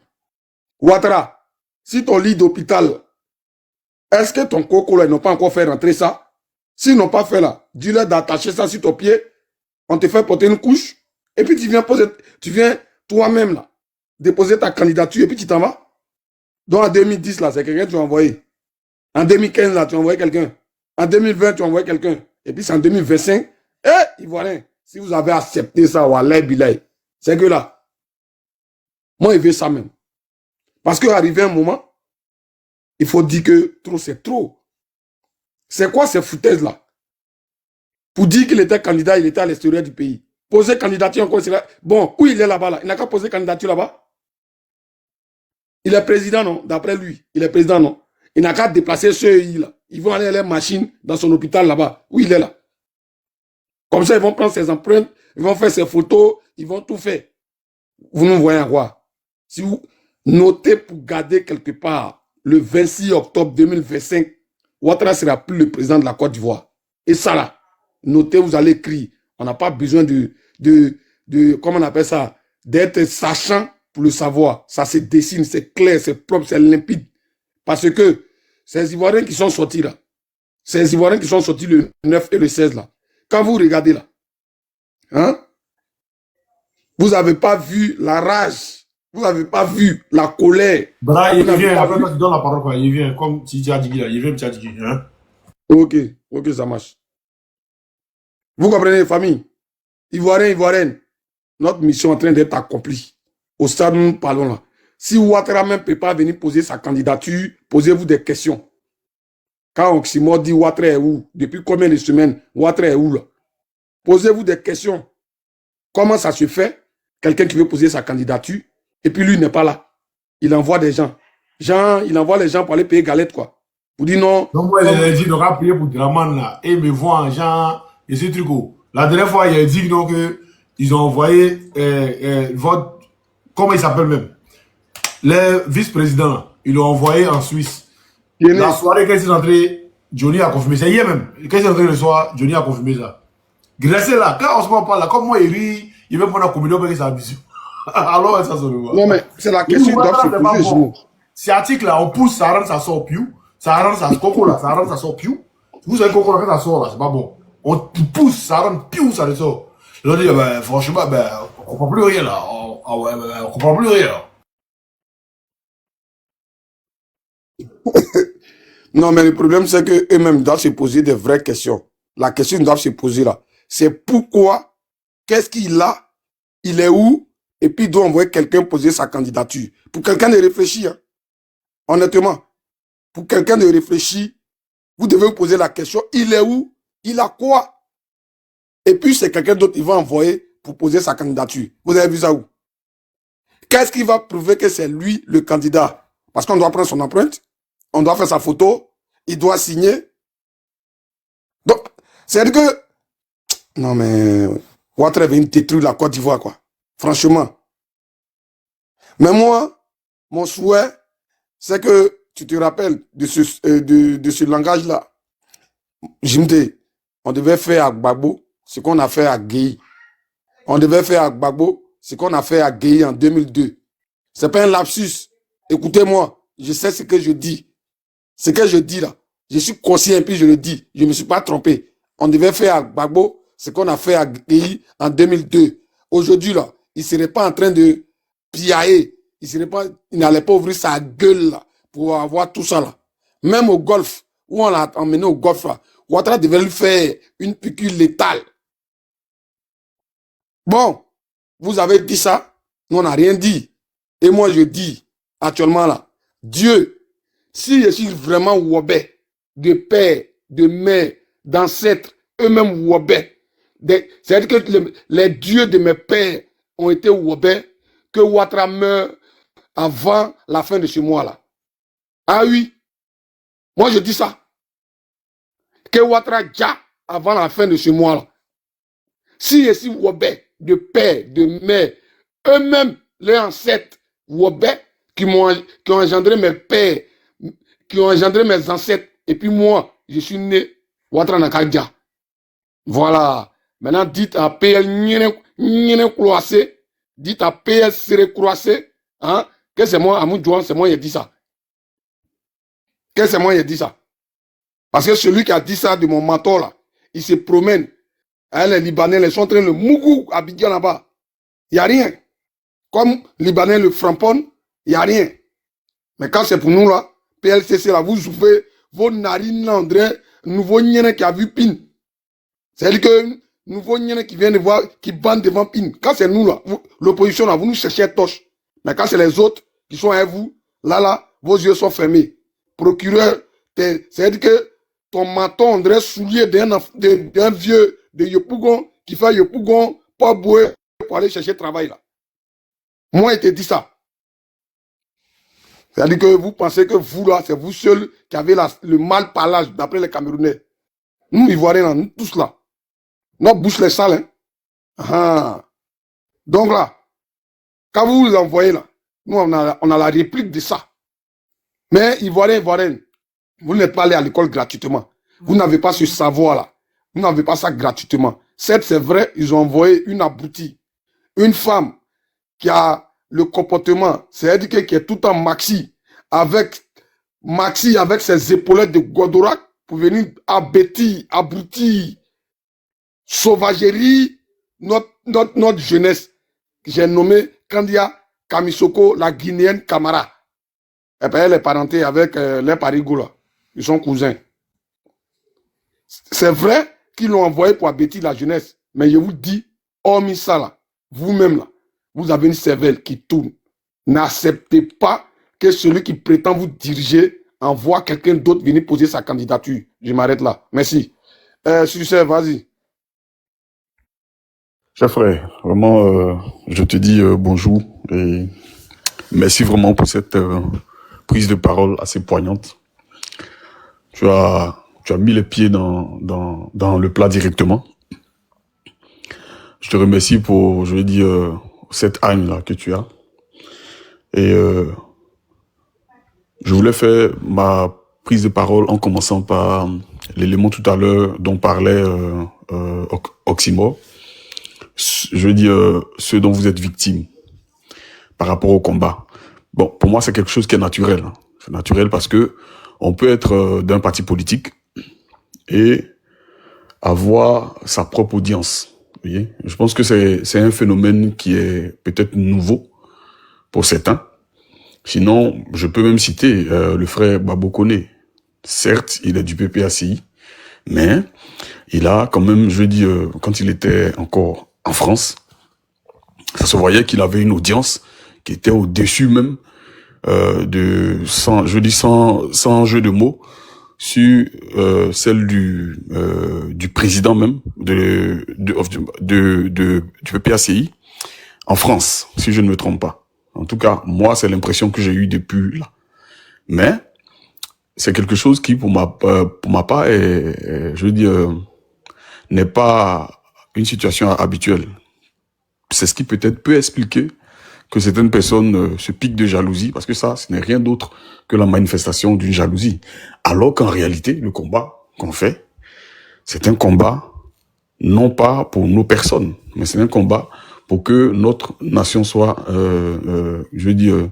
Ouattara, si ton lit d'hôpital, est-ce que ton coco là, ils n'ont pas encore fait rentrer ça? S'ils n'ont pas fait là, dis-leur d'attacher ça sur ton pied, on te fait porter une couche, et puis tu viens toi-même là, déposer ta candidature, et puis tu t'en vas. Donc en 2010 là, c'est quelqu'un que tu as envoyé. En 2015 là, tu as envoyé quelqu'un. En 2020, tu as envoyé quelqu'un. Et puis c'est en 2025, Ivoirien, si vous avez accepté ça, Wallah Bilay, c'est que là, moi, je veux ça même. Parce qu'arrivé un moment, il faut dire que trop, c'est trop. C'est quoi ces foutaises là? Pour dire qu'il était candidat, il était à l'extérieur du pays. Poser candidature encore, c'est là. Bon, où il est là-bas là? Il n'a qu'à poser candidature là-bas. Il est président, non? D'après lui, il est président, non? Il n'a qu'à déplacer ceux là. Ils vont aller à la machine dans son hôpital là-bas. Où il est là? Comme ça, ils vont prendre ses empreintes, ils vont faire ses photos, ils vont tout faire. Vous nous voyez à quoi? Si vous notez pour garder quelque part le 26 octobre 2025, Ouattara sera plus le président de la Côte d'Ivoire. Et ça là, notez, vous allez écrire. On n'a pas besoin comment on appelle ça, d'être sachant pour le savoir. Ça se dessine, c'est clair, c'est propre, c'est limpide. Parce que ces Ivoiriens qui sont sortis là, ces Ivoiriens qui sont sortis le 9 et le 16 là, quand vous regardez là, hein, vous n'avez pas vu la rage, vous n'avez pas vu la colère. Bra, il vient, après quand tu donnes la parole, quoi, il vient, comme tu as dit là, il vient, tu as dit, hein. Ok, ça marche. Vous comprenez, famille? Ivoiriens, Ivoiriennes, notre mission est en train d'être accomplie. Au stade où nous parlons là. Si Ouattara même ne peut pas venir poser sa candidature, posez-vous des questions. Quand Oxymore dit Ouattara est où? Depuis combien de semaines Ouattara est où là? Posez-vous des questions. Comment ça se fait? Quelqu'un qui veut poser sa candidature, et puis lui n'est pas là. Il envoie des gens. Il envoie les gens pour aller payer galette, quoi. Pour dire non. Donc, moi, il a dit, il aura prié pour Draman, là, et me voit en gens, et ce truc. La dernière fois, il a dit donc, ils ont envoyé votre, comment il s'appelle même? Les vice-présidents, ils l'ont envoyé en Suisse. La soirée, quand ils sont entrés, Johnny a confirmé ça. Hier même, quand ils sont entrés le soir, Johnny a confirmé ça. Grâce là, quand on se parle là, comme moi, il rit, il veut prendre la communion parce que c'est abusif. Alors, ça se voit. Non, mais c'est la question qui doit se poser, bon. Sciatique là, on pousse, ça rentre, ça sort piou. Ça rentre, ça coco là, ça rentre, ça sort piou. Vous savez, coco là, quand ça sort là, c'est pas bon. On pousse, ça rentre, piou, ça ressort. Ils ont dit, ben, franchement, ben, on comprend plus rien là. On comprend plus rien là. Non, mais le problème, c'est qu'eux-mêmes doivent se poser des vraies questions. La question qu'ils doivent se poser là, c'est pourquoi, qu'est-ce qu'il a, il est où, et puis il doit envoyer quelqu'un poser sa candidature. Pour quelqu'un de réfléchir, hein, honnêtement, pour quelqu'un de réfléchir, vous devez vous poser la question, il est où, il a quoi, et puis c'est quelqu'un d'autre qui va envoyer pour poser sa candidature. Vous avez vu ça où? Qu'est-ce qui va prouver que c'est lui le candidat? Parce qu'on doit prendre son empreinte, on doit faire sa photo, il doit signer. Donc, c'est-à-dire que, non mais, Ouattara vient détruire la Côte d'Ivoire, quoi. Franchement. Mais moi, mon souhait, c'est que, tu te rappelles de ce langage-là. Jimde, on devait faire à Gbagbo ce qu'on a fait à Gueye. On devait faire à Gbagbo ce qu'on a fait à Gueye en 2002. C'est pas un lapsus. Écoutez-moi, je sais ce que je dis. Ce que je dis là, je suis conscient et puis je le dis. Je ne me suis pas trompé. On devait faire à Gbagbo ce qu'on a fait à Gueye en 2002. Aujourd'hui là, il ne serait pas en train de piailler. Il n'allait pas ouvrir sa gueule là pour avoir tout ça là. Même au golf, où on l'a emmené au golf là, Ouattara devait lui faire une piqûre létale. Bon, vous avez dit ça, nous on n'a rien dit. Et moi je dis, actuellement là, Dieu, si je suis vraiment Wobé, de père, de mère, d'ancêtres, eux-mêmes Wobé, c'est-à-dire que les dieux de mes pères ont été Wobé, que Ouattara meurt avant la fin de ce mois-là. Ah oui, moi je dis ça. Que Ouattara déjà avant la fin de ce mois-là. Si je suis Wobé, de père, de mère, eux-mêmes, les ancêtres Wobé, qui ont engendré mes pères, qui ont engendré mes ancêtres, et puis moi, je suis né Ouattara Nakadja. Voilà. Maintenant, dites à PL Nyene Croissé, dites à PL Séré Croissé, hein, que c'est moi, Amoud Jouan, c'est moi qui ai dit ça. Que c'est moi qui ai dit ça. Parce que celui qui a dit ça de mon mentor, là, il se promène. Hein, les Libanais, ils sont en train de mougou à Abidjan là-bas. Il n'y a rien. Comme Libanais le framponnent, il n'y a rien. Mais quand c'est pour nous, là, PLCC, là, vous ouvrez vos narines, là, on dirait nouveau Nyene qui a vu PIN. C'est-à-dire que nouveau Nyene qui vient de voir, qui bande devant PIN. Quand c'est nous, là, l'opposition, là, vous nous cherchez à torche. Mais quand c'est les autres qui sont avec vous, là, vos yeux sont fermés. Procureur, c'est-à-dire que ton menton, on dirait soulier d'un vieux de Yopougon qui fait Yopougon pas boué pour aller chercher travail là. Moi, il te dit ça. C'est-à-dire que vous pensez que vous là, c'est vous seul qui avez le mal parlage d'après les Camerounais. Nous, Ivoiriens, nous tous là. Notre bouche les sale. Hein? Ah. Donc là, quand vous vous envoyez là, nous, on a la réplique de ça. Mais Ivoiriens, vous n'êtes pas allé à l'école gratuitement. Vous n'avez pas ce savoir-là. Vous n'avez pas ça gratuitement. Certes, c'est vrai, ils ont envoyé une abrutie. Une femme qui a le comportement, c'est-à-dire qui est tout en maxi, avec ses épaulettes de Godorak, pour venir abrutir, sauvagerie, notre jeunesse. J'ai nommé Kandia Kamisoko, la Guinéenne Camara. Et puis elle est parentée avec les Parigoula. Ils sont cousins. C'est vrai qu'ils l'ont envoyé pour abêtir la jeunesse. Mais je vous dis, hormis ça là, vous-même là, vous avez une cervelle qui tourne. N'acceptez pas que celui qui prétend vous diriger envoie quelqu'un d'autre venir poser sa candidature. Je m'arrête là. Merci. Succès, vas-y. Cher frère, vraiment, je te dis bonjour et merci vraiment pour cette prise de parole assez poignante. Tu as mis les pieds dans le plat directement. Je te remercie pour, je vais dire, cette âne-là que tu as. Et je voulais faire ma prise de parole en commençant par l'élément tout à l'heure dont parlait Oxymore. Je veux dire, ce dont vous êtes victime par rapport au combat. Bon, pour moi, c'est quelque chose qui est naturel. C'est naturel parce que on peut être d'un parti politique et avoir sa propre audience. Vous voyez, je pense que c'est un phénomène qui est peut-être nouveau pour certains. Sinon, je peux même citer le frère Babo Koné. Certes, il est du PPACI, mais il a quand même, je dis, quand il était encore en France, ça se voyait qu'il avait une audience qui était au-dessus même sans jeu de mots, sur celle du président même du PPACI en France, si je ne me trompe pas. En tout cas, moi, c'est l'impression que j'ai eue depuis là. Mais c'est quelque chose qui, pour ma part, je veux dire, n'est pas une situation habituelle. C'est ce qui peut-être peut expliquer que certaines personnes se piquent de jalousie, parce que ça, ce n'est rien d'autre que la manifestation d'une jalousie. Alors qu'en réalité, le combat qu'on fait, c'est un combat non pas pour nos personnes, mais c'est un combat pour que notre nation soit, je veux dire,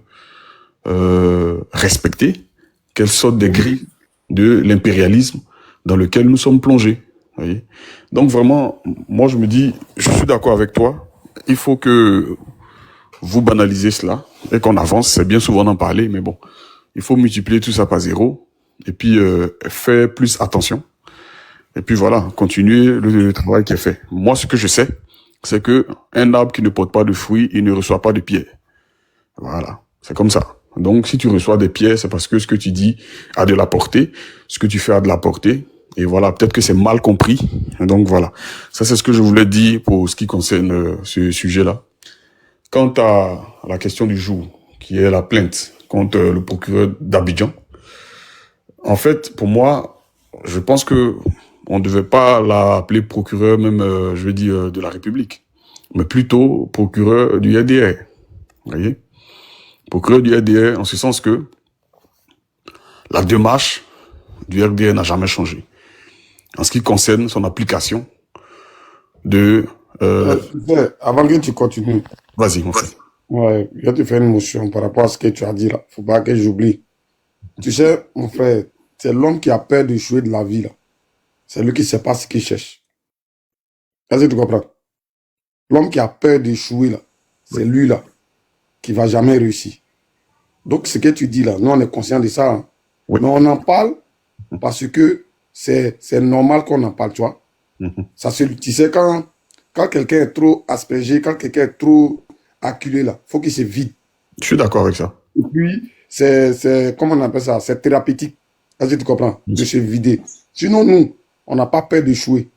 respectée, qu'elle sorte des grilles de l'impérialisme dans lequel nous sommes plongés. Voyez. Donc vraiment, moi je me dis, je suis d'accord avec toi, il faut que vous banalisez cela et qu'on avance. C'est bien souvent d'en parler, mais bon, il faut multiplier tout ça par zéro et puis faire plus attention. Et puis voilà, continuer le travail qui est fait. Moi, ce que je sais, c'est que un arbre qui ne porte pas de fruits, il ne reçoit pas de pierres. Voilà, c'est comme ça. Donc, si tu reçois des pierres, c'est parce que ce que tu dis a de la portée, ce que tu fais a de la portée. Et voilà, peut-être que c'est mal compris. Et donc voilà, ça c'est ce que je voulais dire pour ce qui concerne ce sujet-là. Quant à la question du jour, qui est la plainte contre le procureur d'Abidjan, en fait, pour moi, je pense que on ne devait pas l'appeler procureur même, je veux dire, de la République, mais plutôt procureur du RDR. Vous voyez, procureur du RDR, en ce sens que la démarche du RDR n'a jamais changé. En ce qui concerne son application de... Avant que tu continues, Vas-y, mon frère. ouais, je vais te faire une motion par rapport à ce que tu as dit là. Faut pas que j'oublie. Tu sais, mon frère, c'est l'homme qui a peur d'échouer de la vie là. C'est lui qui ne sait pas ce qu'il cherche. Est-ce que tu comprends? L'homme qui a peur d'échouer là, c'est lui là, qui va jamais réussir. Donc ce que tu dis là, nous on est conscient de ça. Hein. Oui. Mais on en parle parce que c'est normal qu'on en parle, tu vois. Ça, tu sais, quand quelqu'un est trop aspergé, quand quelqu'un est trop acculé là, faut qu'il se vide. Je suis d'accord avec ça. Et puis, c'est comment on appelle ça? C'est thérapeutique. Est-ce que tu comprends? De se vider. Sinon, nous, on n'a pas peur d'échouer.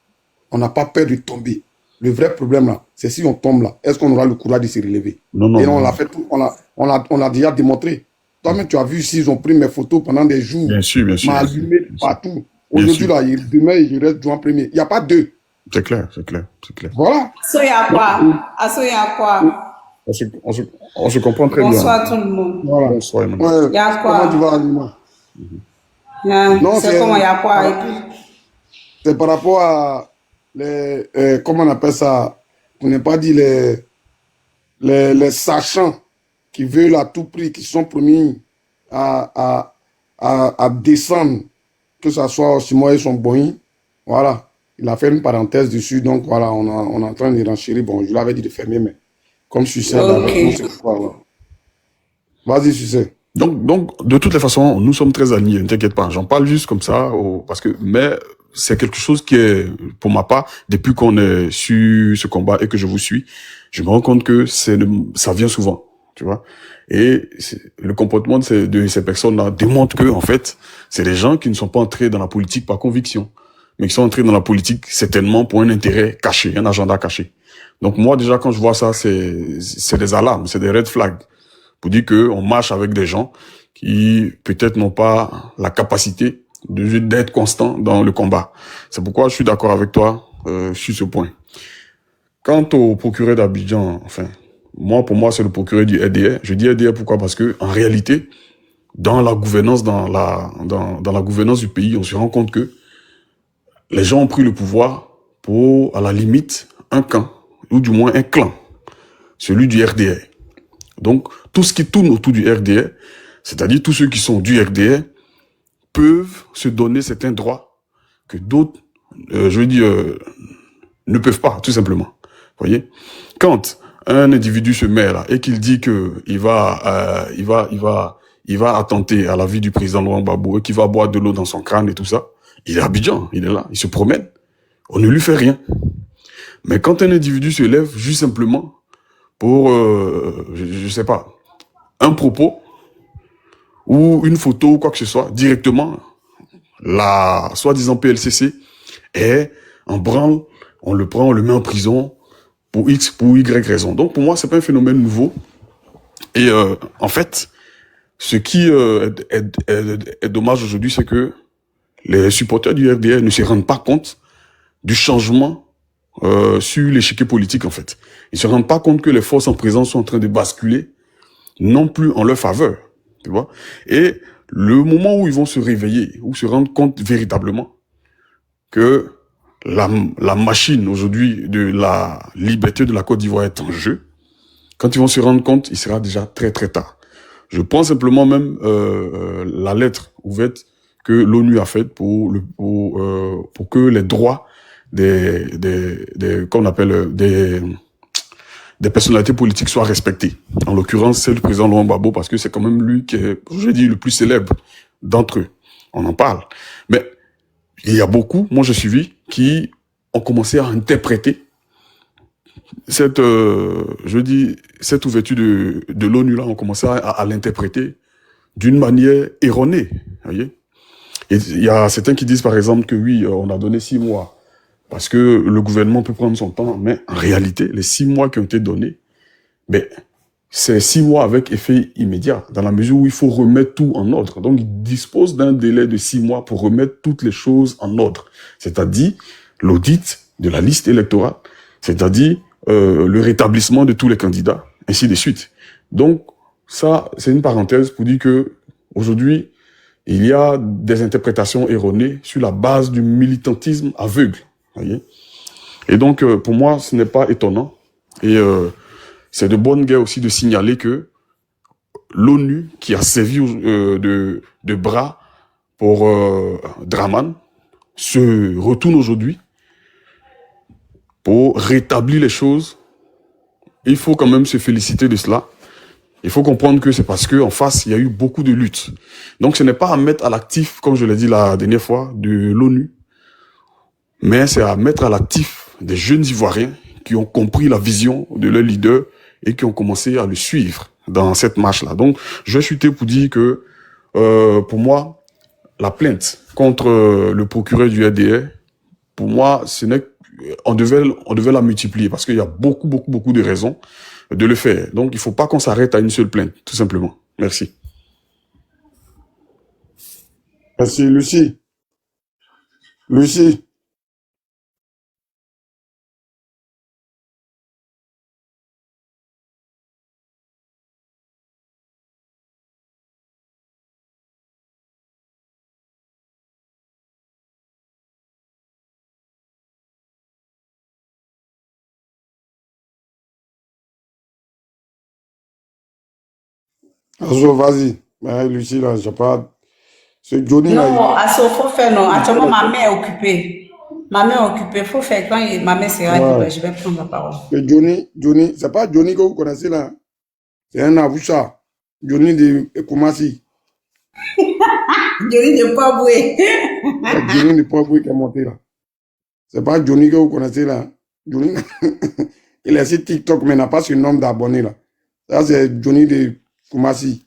On n'a pas peur de tomber. Le vrai problème là, c'est si on tombe là, est-ce qu'on aura le courage de se relever? Non, Et on l'a fait tout, on l'a déjà démontré. Toi-même, tu as vu ici, ils ont pris mes photos pendant des jours. Bien sûr, bien sûr. M'a allumé partout. Aujourd'hui, là, demain, il reste joueur premier. Il n'y a pas deux. C'est clair, c'est clair, c'est clair. Voilà. Soya quoi? Soya quoi? On se comprend très bien. Bonsoir tout le monde. Voilà. Bonsoir, Emmanuel. Ouais. Y a quoi? Comment tu vas, Alima? Non, C'est comment y a quoi? Et puis, c'est par rapport à les, comment on appelle ça? On n'a pas dit les sachants qui veulent à tout prix, qui sont promis à descendre, que ce soit Simon et son Boeing. Voilà. Il a fait une parenthèse dessus, donc voilà, on est en train de renchérir. Bon, je l'avais dit de fermer, mais comme je sais, vas-y, tu sais. Donc, de toutes les façons, nous sommes très alignés, ne t'inquiète pas. J'en parle juste comme ça, parce que, mais c'est quelque chose qui est, pour ma part, depuis qu'on est sur ce combat et que je vous suis, je me rends compte que ça vient souvent, tu vois. Et le comportement de ces personnes-là démontre que, en fait, c'est des gens qui ne sont pas entrés dans la politique par conviction, mais qui sont entrés dans la politique certainement pour un intérêt caché, un agenda caché. Donc moi, déjà, quand je vois ça, c'est des alarmes, c'est des red flags. Pour dire que on marche avec des gens qui peut-être n'ont pas la capacité d'être constant dans le combat. C'est pourquoi je suis d'accord avec toi sur ce point. Quant au procureur d'Abidjan, enfin, pour moi, c'est le procureur du RDR. Je dis RDR pourquoi? Parce que en réalité, dans la gouvernance, dans la gouvernance du pays, on se rend compte que les gens ont pris le pouvoir pour, à la limite, un camp, ou du moins un clan, celui du RDR. Donc, tout ce qui tourne autour du RDR, c'est-à-dire tous ceux qui sont du RDR, peuvent se donner certains droits que d'autres, ne peuvent pas, tout simplement. Vous voyez? Quand un individu se met là et qu'il dit que il va attenter à la vie du président Laurent Gbagbo et qu'il va boire de l'eau dans son crâne et tout ça, il est à Abidjan, il est là, il se promène. On ne lui fait rien. Mais quand un individu se lève juste simplement pour, je sais pas, un propos ou une photo ou quoi que ce soit, directement, la soi-disant PLCC est en branle, on le prend, on le met en prison pour X, pour Y raison. Donc pour moi, c'est pas un phénomène nouveau. Et en fait, ce qui est dommage aujourd'hui, c'est que les supporters du RDR ne se rendent pas compte du changement sur l'échiquier politique, en fait. Ils se rendent pas compte que les forces en présence sont en train de basculer, non plus en leur faveur, tu vois. Et le moment où ils vont se réveiller, où se rendre compte véritablement que la machine aujourd'hui de la liberté de la Côte d'Ivoire est en jeu, quand ils vont se rendre compte, il sera déjà très très tard. Je prends simplement même la lettre ouverte que l'ONU a faite pour que les droits qu'on appelle des personnalités politiques soient respectées. En l'occurrence, c'est le président Laurent Gbagbo, parce que c'est quand même lui qui est, je dis, le plus célèbre d'entre eux. On en parle. Mais il y a beaucoup, moi j'ai suivi, qui ont commencé à interpréter cette, cette ouverture de l'ONU là, on commençait à l'interpréter d'une manière erronée, voyez. Et il y a certains qui disent par exemple que oui, on a donné 6 mois parce que le gouvernement peut prendre son temps, mais en réalité, les 6 mois qui ont été donnés, ben, c'est 6 mois avec effet immédiat, dans la mesure où il faut remettre tout en ordre. Donc, il dispose d'un délai de 6 mois pour remettre toutes les choses en ordre, c'est-à-dire l'audit de la liste électorale, c'est-à-dire le rétablissement de tous les candidats, ainsi de suite. Donc, ça, c'est une parenthèse pour dire que aujourd'hui, il y a des interprétations erronées sur la base du militantisme aveugle. Voyez. Et donc, pour moi, ce n'est pas étonnant. Et c'est de bonne guerre aussi de signaler que l'ONU, qui a servi de bras pour Draman, se retourne aujourd'hui pour rétablir les choses. Il faut quand même se féliciter de cela. Il faut comprendre que c'est parce qu'en face, il y a eu beaucoup de luttes. Donc, ce n'est pas à mettre à l'actif, comme je l'ai dit la dernière fois, de l'ONU, mais c'est à mettre à l'actif des jeunes Ivoiriens qui ont compris la vision de leur leader et qui ont commencé à le suivre dans cette marche-là. Donc, je vais chuter pour dire que, pour moi, la plainte contre le procureur du RDR, pour moi, on devait la multiplier parce qu'il y a beaucoup de raisons de le faire. Donc, il faut pas qu'on s'arrête à une seule plainte, tout simplement. Merci. Merci, Lucie. Lucie. Azo, vas-y. Lucie, là, j'ai pas... C'est Johnny, là. Non, Asso, faut faire non. Actuellement, ma main est occupée. Ma main est occupée. Faut faire quand ma main sera libre, Ouais. je vais prendre la parole. C'est Johnny, c'est pas Johnny que vous connaissez, là. C'est un Avoucha. Johnny de Kumasi. Johnny de Paboué. C'est Johnny de Paboué qui est monté, là. C'est pas Johnny que vous connaissez, là. Johnny, il est sur TikTok, mais n'a pas ce nombre d'abonnés, là. Ça, c'est Johnny de Kumasi.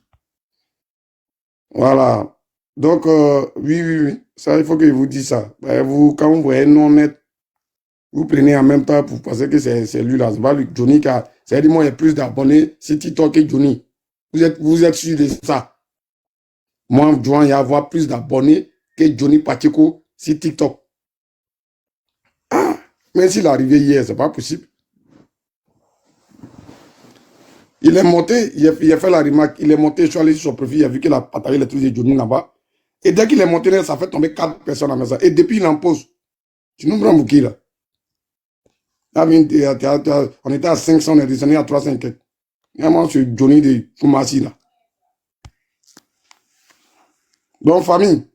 Voilà. Donc, oui. Ça, il faut que je vous dise ça. Vous, quand vous voyez non net, vous prenez en même temps pour penser que c'est lui là. C'est pas lui, Johnny qui a. C'est-à-dire, moi, il y a plus d'abonnés sur TikTok que Johnny. Vous êtes sûr de ça. Moi, je dois y avoir plus d'abonnés que Johnny Pacheco sur TikTok. Ah, même s'il est arrivé hier, c'est pas possible. Il est monté, il a fait la remarque, il est monté, je suis allé sur son profil, il a vu qu'il a partagé les trucs de Johnny là-bas. Et dès qu'il est monté, ça fait tomber 4 personnes à la maison. Et depuis, il en pose. Tu nous prends qui là? On était à 500, on est descendu à 300. Vraiment, c'est Johnny de Kumasi là. Donc, famille,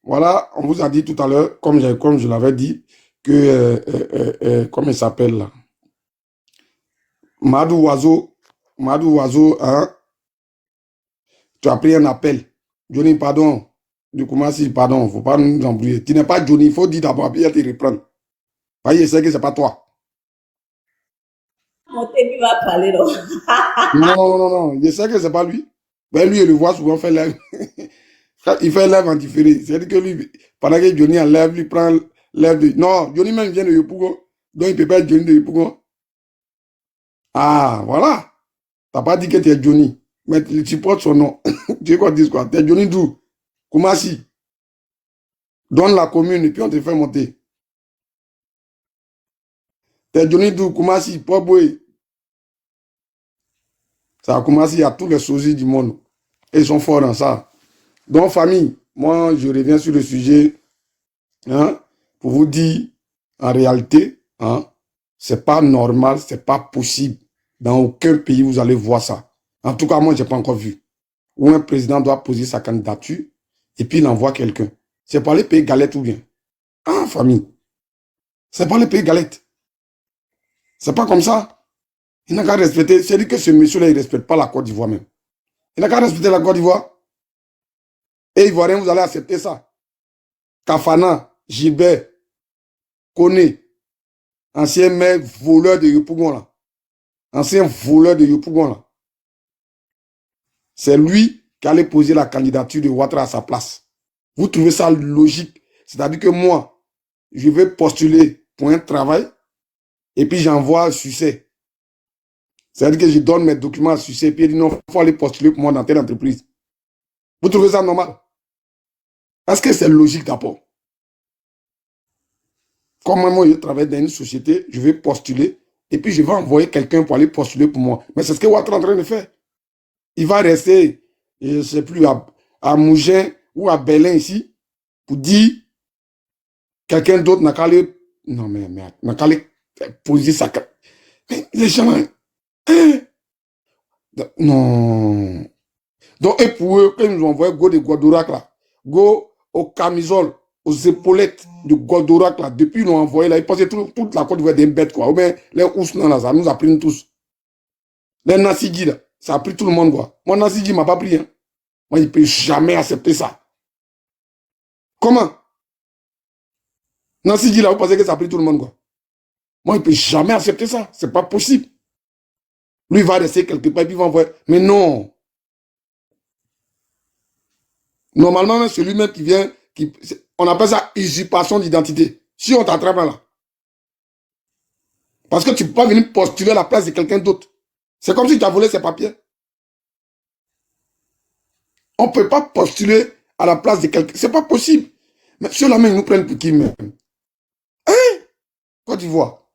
voilà, on vous a dit tout à l'heure, comme je l'avais dit, que, comment il s'appelle là? Madou Oiseau, hein, tu as pris un appel. Johnny, pardon. Du Kumasi, pardon, faut pas nous embrouiller. Tu n'es pas Johnny, il faut dire d'abord, puis il te reprendre. Voyez, c'est que c'est pas toi. Mon téléphone va parler, non? Non, je sais que c'est pas lui. Ben, lui, il le voit souvent faire live. Il fait live en différé. C'est-à-dire que lui, pendant que Johnny en live, lui prend live de... Non, Johnny même vient de Yopougon. Donc, il peut pas être Johnny de Yopougon. Ah, voilà. T'as pas dit que tu es Johnny. Mais tu portes son nom. Tu sais quoi dire quoi? Tu es Johnny d'où? Kumasi. Donne la commune et puis on te fait monter. Tu es Johnny d'où? Kumasi, Poboué. Ça a commencé à tous les sosies du monde. Et ils sont forts dans ça. Donc, famille, moi, je reviens sur le sujet, hein, pour vous dire, en réalité, hein, c'est pas normal, c'est pas possible. Dans aucun pays, vous allez voir ça. En tout cas, moi, j'ai pas encore vu. Où un président doit poser sa candidature et puis il envoie quelqu'un. C'est pas les pays galettes ou bien. Ah, famille. C'est pas les pays galettes. C'est pas comme ça. Il n'a qu'à respecter. C'est-à-dire que ce monsieur-là, il ne respecte pas la Côte d'Ivoire même. Il n'a qu'à respecter la Côte d'Ivoire. Et Ivoiriens, vous allez accepter ça. Kafana, Gilbert, Koné, ancien maire voleur de Yopougon là. Ancien voleur de Yopougon là. C'est lui qui allait poser la candidature de Ouattara à sa place. Vous trouvez ça logique? C'est-à-dire que moi, je vais postuler pour un travail et puis j'envoie à Sucé. C'est-à-dire que je donne mes documents à Sucé et puis il dit non, il faut aller postuler pour moi dans telle entreprise. Vous trouvez ça normal? Est-ce que c'est logique d'abord? Comme moi, je travaille dans une société, je vais postuler et puis je vais envoyer quelqu'un pour aller postuler pour moi. Mais c'est ce que Ouattara est en train de faire. Il va rester, je ne sais plus, à Mougins ou à Berlin ici pour dire quelqu'un d'autre n'a qu'à aller. Non, mais n'a qu'à aller poser sa. Mais les gens. Hein? Non. Donc, et pour eux, quand ils nous ont envoyé go de Guadourac là, go aux camisoles, aux épaulettes de Guadourac là, depuis ils l'ont envoyé là, ils pensaient toute la Côte d'Ivoire des bêtes quoi. Ou bien les Ousnan là, ça nous a pris tous. Les Nassigui là, ça a pris tout le monde quoi. Moi, Nassigui m'a pas pris. Hein. Moi, il ne peut jamais accepter ça. Comment? Nassigui là, vous pensez que ça a pris tout le monde quoi. Moi, il ne peut jamais accepter ça. C'est pas possible. Lui, il va rester quelque part et puis il va envoyer. Mais non. Normalement, celui-même qui vient, on appelle ça usurpation d'identité. Si on t'attrape là. Parce que tu ne peux pas venir postuler à la place de quelqu'un d'autre. C'est comme si tu as volé ses papiers. On ne peut pas postuler à la place de quelqu'un. C'est pas possible. Mais ceux-là, ils nous prennent pour qui même? Hein? Côte d'Ivoire.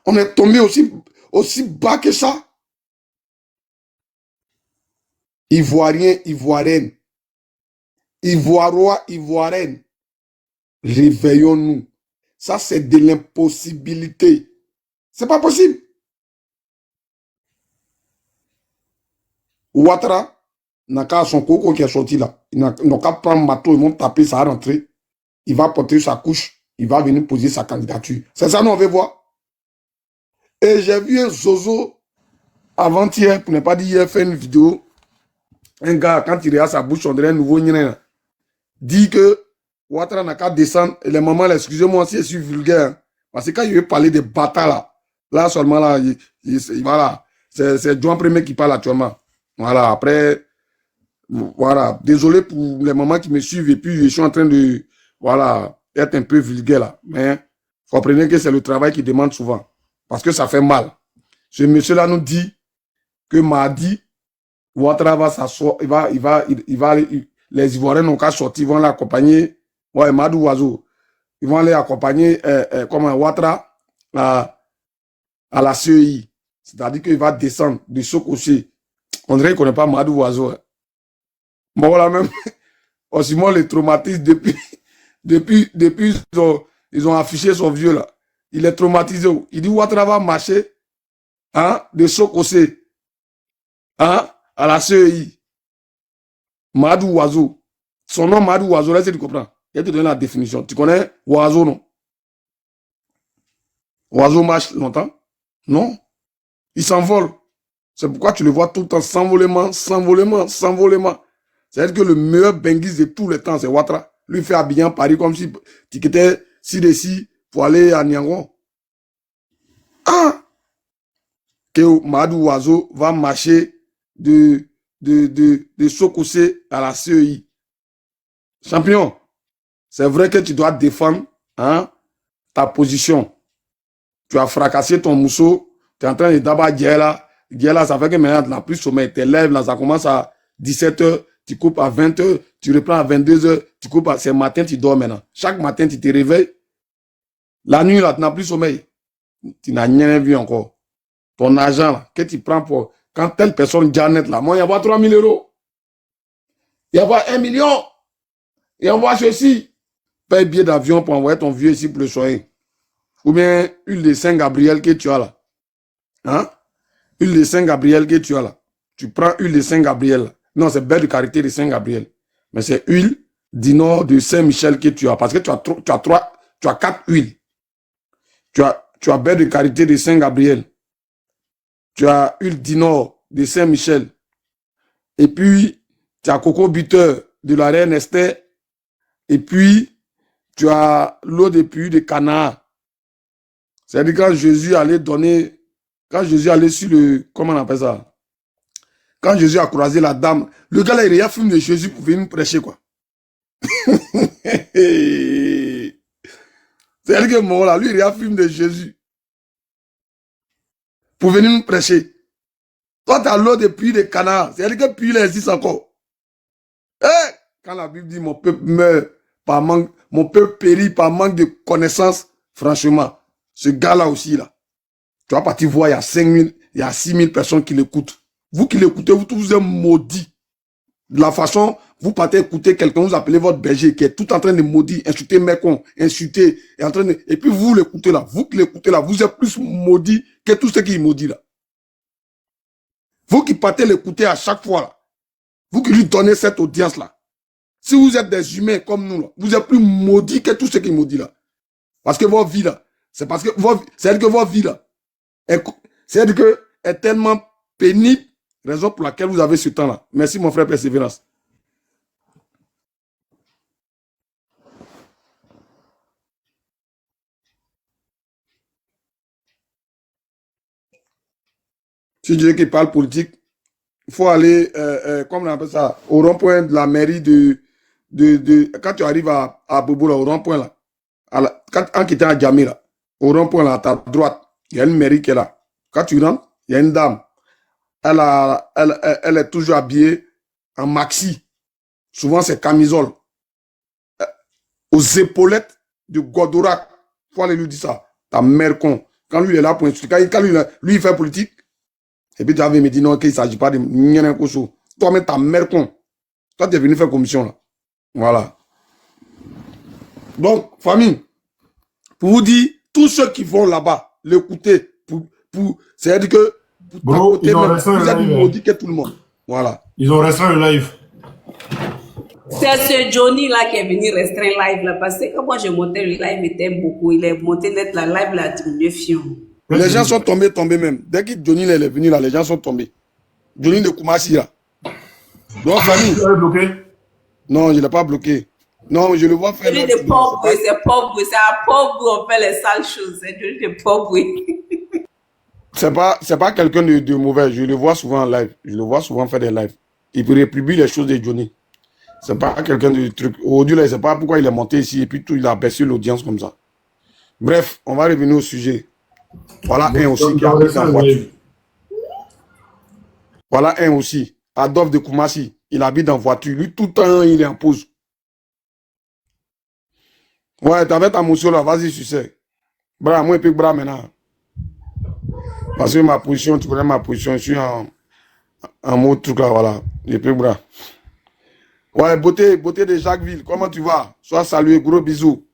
On est tombé aussi bas que ça. Ivoirien, Ivoirienne. Ivoirois, Ivoirienne. Réveillons-nous. Ça, c'est de l'impossibilité. C'est pas possible. Ouattara n'a qu'à son coco qui est sorti là. Il n'a qu'à prendre bateau, ils vont taper, ça va rentrer. Il va porter sa couche. Il va venir poser sa candidature. C'est ça, nous, on veut voir. Et j'ai vu un zozo avant-hier, pour ne pas dire hier, fait une vidéo. Un gars, quand il regarde sa bouche, on dirait un nouveau nien. Dit que Ouattara n'a qu'à descendre. Et les mamans, excusez-moi si je suis vulgaire. Hein, parce que quand il veut parler des bâtards là seulement là, voilà. C'est John Premier qui parle actuellement. Voilà, après, voilà. Désolé pour les mamans qui me suivent et puis je suis en train de, voilà, être un peu vulgaire là. Mais comprenez que c'est le travail qui demande souvent. Parce que ça fait mal. Ce monsieur-là nous dit que mardi, Ouattara va s'asseoir, les Ivoiriens n'ont qu'à sortir, ils vont l'accompagner, ouais, Madou Oiseau, ils vont aller accompagner, comme Ouattara à la CEI. C'est-à-dire qu'il va descendre de Sokoché. On dirait qu'il ne connaît pas Madou Oiseau. Hein. Bon, voilà, même, aussi moi, les traumatismes depuis ils ont affiché son vieux là. Il est traumatisé. Il dit Ouattara va marcher, hein, de Sokoché, hein, à la CEI. Madou Oiseau. Son nom Madou Oiseau, là, tu comprends. Je vais te donner la définition. Tu connais Oiseau, non? Oiseau marche longtemps? Non. Il s'envole. C'est pourquoi tu le vois tout le temps s'envolement. C'est-à-dire que le meilleur benguise de tous les temps, c'est Ouattara. Lui fait habiller en Paris comme si tu étais ci pour aller à Niangon. Ah! Que Madou Oiseau va marcher de Sokosé à la CEI. Champion, c'est vrai que tu dois défendre, hein, ta position. Tu as fracassé ton mousseau, tu es en train de d'abord là, ça fait que maintenant tu n'as plus sommeil. Tes lèvres, là, ça commence à 17h, tu coupes à 20h, tu reprends à 22h, tu coupes à... C'est matin, tu dors maintenant. Chaque matin, tu te réveilles. La nuit, là, tu n'as plus sommeil. Tu n'as rien vu encore. Ton argent, là, que tu prends pour... Quand telle personne, Janet, là, moi, il y a pas 3 000 euros. Il y a pas 1 million. Et on voit ceci. Paye billet d'avion pour envoyer ton vieux ici pour le soigner. Ou bien, huile de Saint-Gabriel que tu as là. Hein? Huile de Saint-Gabriel que tu as là. Tu prends huile de Saint-Gabriel. Non, c'est belle de carité de Saint-Gabriel. Mais c'est huile d'Inor de Saint-Michel que tu as. Parce que tu as 4 huiles. Tu as belle de carité de Saint-Gabriel. Tu as huile d'Inor de Saint-Michel. Et puis, tu as coco buteur de la reine Esther. Et puis, tu as l'eau de pluie de Cana. C'est-à-dire quand Jésus allait donner, quand Jésus allait sur le, comment on appelle ça? Quand Jésus a croisé la dame, le gars là, il a film de Jésus pour venir prêcher, quoi. C'est-à-dire que mon là, lui, il a film de Jésus pour venir nous prêcher. Toi, tu as l'eau de pluie de Cana. C'est-à-dire que pluie, il existe encore. Quand la Bible dit mon peuple meurt par manque, mon peuple périt par manque de connaissances, franchement, ce gars-là aussi, là, tu vas partir voir, il y a 5000, il y a 6000 personnes qui l'écoutent. Vous qui l'écoutez, vous tous êtes maudits. De la façon, vous partez écouter quelqu'un, vous appelez votre berger qui est tout en train de maudire, insulter Mekon, insulter, et puis vous l'écoutez là, vous qui l'écoutez là, vous êtes plus maudits que tous ceux qui maudit là. Vous qui partez l'écouter à chaque fois là, vous qui lui donnez cette audience là, si vous êtes des humains comme nous là, vous êtes plus maudits que tous ceux qui maudissent là. Parce que votre vie là, c'est parce que c'est-à-dire que votre vie là, c'est-à-dire que est tellement pénible, raison pour laquelle vous avez ce temps là. Merci mon frère Persévérance. Si tu dis qu'il parle politique, il faut aller, comment on appelle ça, au rond-point de la mairie quand tu arrives à Bobo, là, au rond-point, là, quand tu es à Djamé, là, au rond-point, là, à ta droite, il y a une mairie qui est là. Quand tu rentres, il y a une dame. Elle est toujours habillée en maxi. Souvent, c'est camisole. Aux épaulettes de Godorak. Il faut aller lui dire ça. Ta mère con. Quand lui, il est là pour expliquer, quand lui, il fait politique, et puis tu avais me dit non, qu'il ne s'agit pas de Nyenan Koso. Toi-même, ta mère con. Toi, tu es venu faire commission là. Voilà. Donc, famille, pour vous dire, tous ceux qui vont là-bas, l'écouter, c'est-à-dire que bro, ils ont restreint vous le êtes live. maudit que tout le monde. Voilà. Ils ont restreint le live. C'est ce Johnny là qui est venu restreindre live là parce que quand moi je montais le live était beaucoup. Il est monté net la live là diminué fion. Les gens sont tombés même. Dès que Johnny là, il est venu là, les gens sont tombés. Johnny de Koumassi là. Donc, famille. Tu l'avais bloqué? Non, je ne l'ai pas bloqué. Non, je le vois faire. Johnny de pauvre, c'est pauvre, c'est à pauvre on fait les sales choses. C'est Johnny de pauvre. C'est pas quelqu'un de mauvais. Je le vois souvent en live. Je le vois souvent faire des lives. Il peut républier les choses de Johnny. C'est pas quelqu'un de truc. Aujourd'hui, là, il ne sait pas pourquoi il est monté ici et puis tout, il a baissé l'audience comme ça. Bref, on va revenir au sujet. Voilà un aussi qui habite dans la voiture. Voilà un aussi. Adolphe de Koumassi. Il habite dans la voiture. Lui, tout le temps, il est en pause. Ouais, t'avais ta motion là. Vas-y, tu sais. Bras, moi, et puis bras maintenant. Parce que ma position, tu connais ma position. Je suis en mode truc là, voilà. Et puis bras. Ouais, beauté de Jacquesville. Comment tu vas? Sois salué. Gros bisous.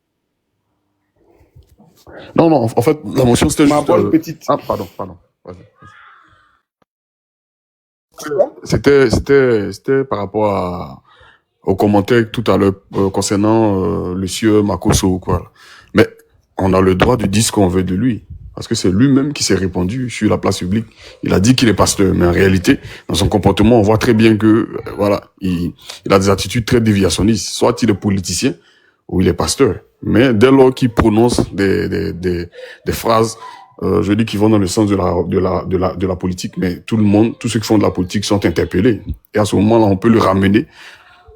Non, en fait, la motion, c'était Ma juste... bonne petite. Ah, pardon. Vas-y. C'était par rapport au commentaire tout à l'heure concernant le sieur Makoso, quoi. Mais on a le droit de dire ce qu'on veut de lui. Parce que c'est lui-même qui s'est répandu sur la place publique. Il a dit qu'il est pasteur. Mais en réalité, dans son comportement, on voit très bien que, voilà, il a des attitudes très déviationnistes. Soit il est politicien, ou il est pasteur. Mais dès lors qu'il prononce des phrases, je dis qu'ils vont dans le sens de la politique, mais tout le monde, tous ceux qui font de la politique sont interpellés. Et à ce moment-là, on peut le ramener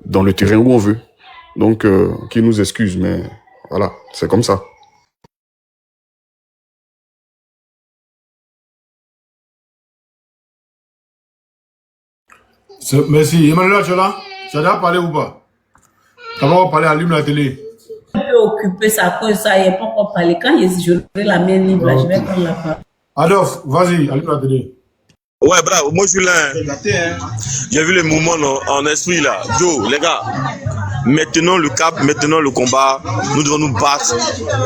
dans le terrain où on veut. Donc, qu'il nous excuse, mais voilà, c'est comme ça. Merci. Emmanuel, tu es là? Tu as déjà parlé ou pas? Tu vas parler, allume la télé. Je peux occuper ça cause ça, il n'y a pas encore parlé. Quand j'aurai la main libre, là, je vais prendre la parole. Adolphe, vas-y, allume la télé. Ouais, bravo, moi je suis là. J'ai vu le mouvement en esprit là. Joe, les gars, maintenant le cap, maintenant le combat, nous devons nous battre.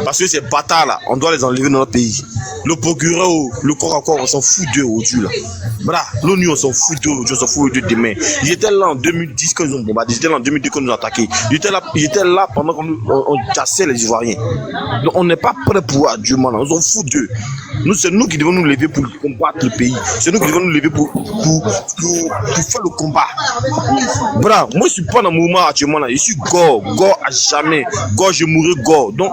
Parce que ces bâtards là, on doit les enlever dans notre pays. Le procureur, le corps à corps, on s'en fout d'eux aujourd'hui là. Voilà, l'ONU, on s'en fout d'eux aujourd'hui, on s'en fout d'eux demain. Ils étaient là en 2010 quand ils ont bombardé, ils étaient là en 2002 quand ils nous ont attaqués. Ils étaient là pendant qu'on chassait les Ivoiriens. Donc on n'est pas prêt pour Dieu, man, on s'en fout d'eux. C'est nous qui devons nous lever pour combattre le pays. C'est nous qui devons nous lever pour faire le combat. Bra, moi je suis pas dans le mouvement actuellement là. Je suis gore à jamais. Gore, je mourrai gore. Donc,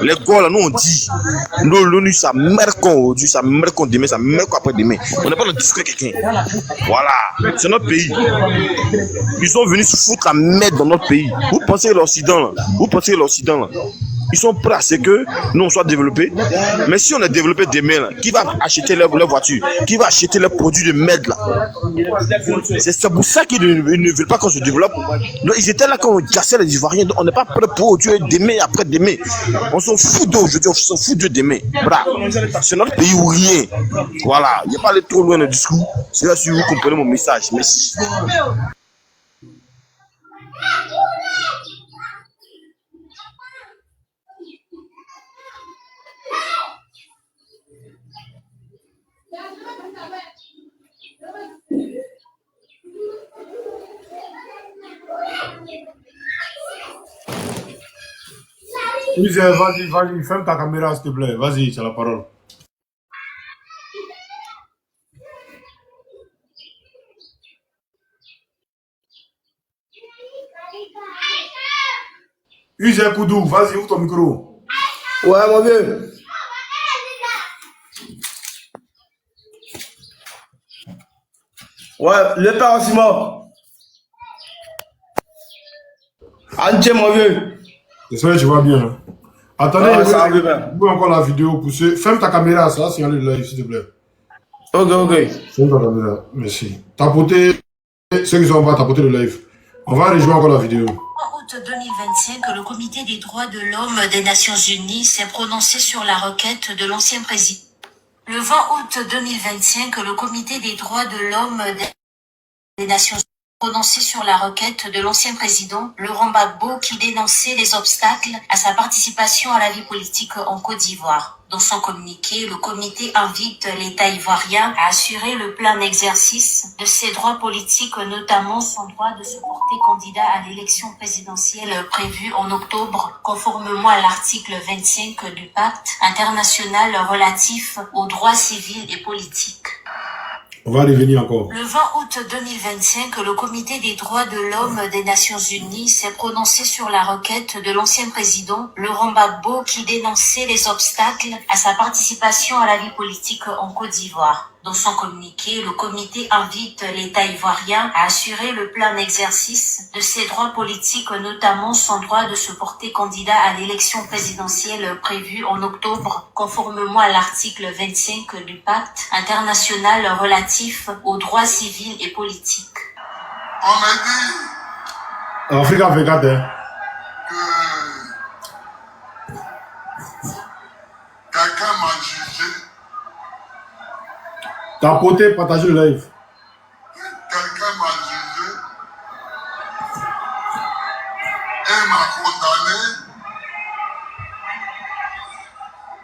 les gore là, nous on dit, l'ONU, ça merde qu'on aujourd'hui, ça merde qu'on demain, ça merde qu'on après-demain. On n'est pas dans le discours quelqu'un. Voilà, c'est notre pays. Ils sont venus se foutre la merde dans notre pays. Vous pensez que l'Occident là, ils sont prêts à ce que nous on soit développés. Mais si on est développé demain, là, qui va acheter leur voiture? Qui va acheter leurs produits de merde là? C'est pour ça qu'ils ne veulent pas qu'on se développe. Donc, ils étaient là quand on cassait les Ivoiriens. Donc, on n'est pas prêt pour aujourd'hui, demain, après-demain. On s'en fout d'aujourd'hui, on s'en fout de demain. Bra. C'est notre pays ou rien. Voilà. Il n'y a pas aller trop loin dans le discours. C'est là si vous comprenez mon message. Merci. User, vas-y, ferme ta caméra, s'il te plaît. Vas-y, tu as la parole. User Koudou, vas-y, ouvre ton micro. Ouais, mon vieux. Ouais, le père aussi mort. Entier, mon vieux. J'espère que tu vas bien. Hein? Attendez, Ouais, ça va bien. vous encore la vidéo poussée. Ferme ta caméra, ça va signaler le live, s'il te plaît. Ok. Ferme ta caméra, merci. Tapoter, ceux qui sont en bas, tapoter le live. On va rejoindre encore la vidéo. En août 2025, le Comité des droits de l'homme des Nations Unies s'est prononcé sur la requête de l'ancien président. Le 20 août 2025, le Comité des droits de l'homme des Nations Unies s'est prononcé sur la requête de l'ancien président Laurent Gbagbo qui dénonçait les obstacles à sa participation à la vie politique en Côte d'Ivoire. Dans son communiqué, le comité invite l'État ivoirien à assurer le plein exercice de ses droits politiques, notamment son droit de se porter candidat à l'élection présidentielle prévue en octobre, conformément à l'article 25 du pacte international relatif aux droits civils et politiques. On va revenir encore. Le 20 août 2025, le Comité des droits de l'homme des Nations Unies s'est prononcé sur la requête de l'ancien président Laurent Gbagbo qui dénonçait les obstacles à sa participation à la vie politique en Côte d'Ivoire. Dans son communiqué, le comité invite l'État ivoirien à assurer le plein exercice de ses droits politiques, notamment son droit de se porter candidat à l'élection présidentielle prévue en octobre, conformément à l'article 25 du pacte international relatif aux droits civils et politiques. On m'a dit Africa 24, hein. que quelqu'un m'a jugé, Tapoter, partagez le live. quelqu'un m'a jugé et m'a condamné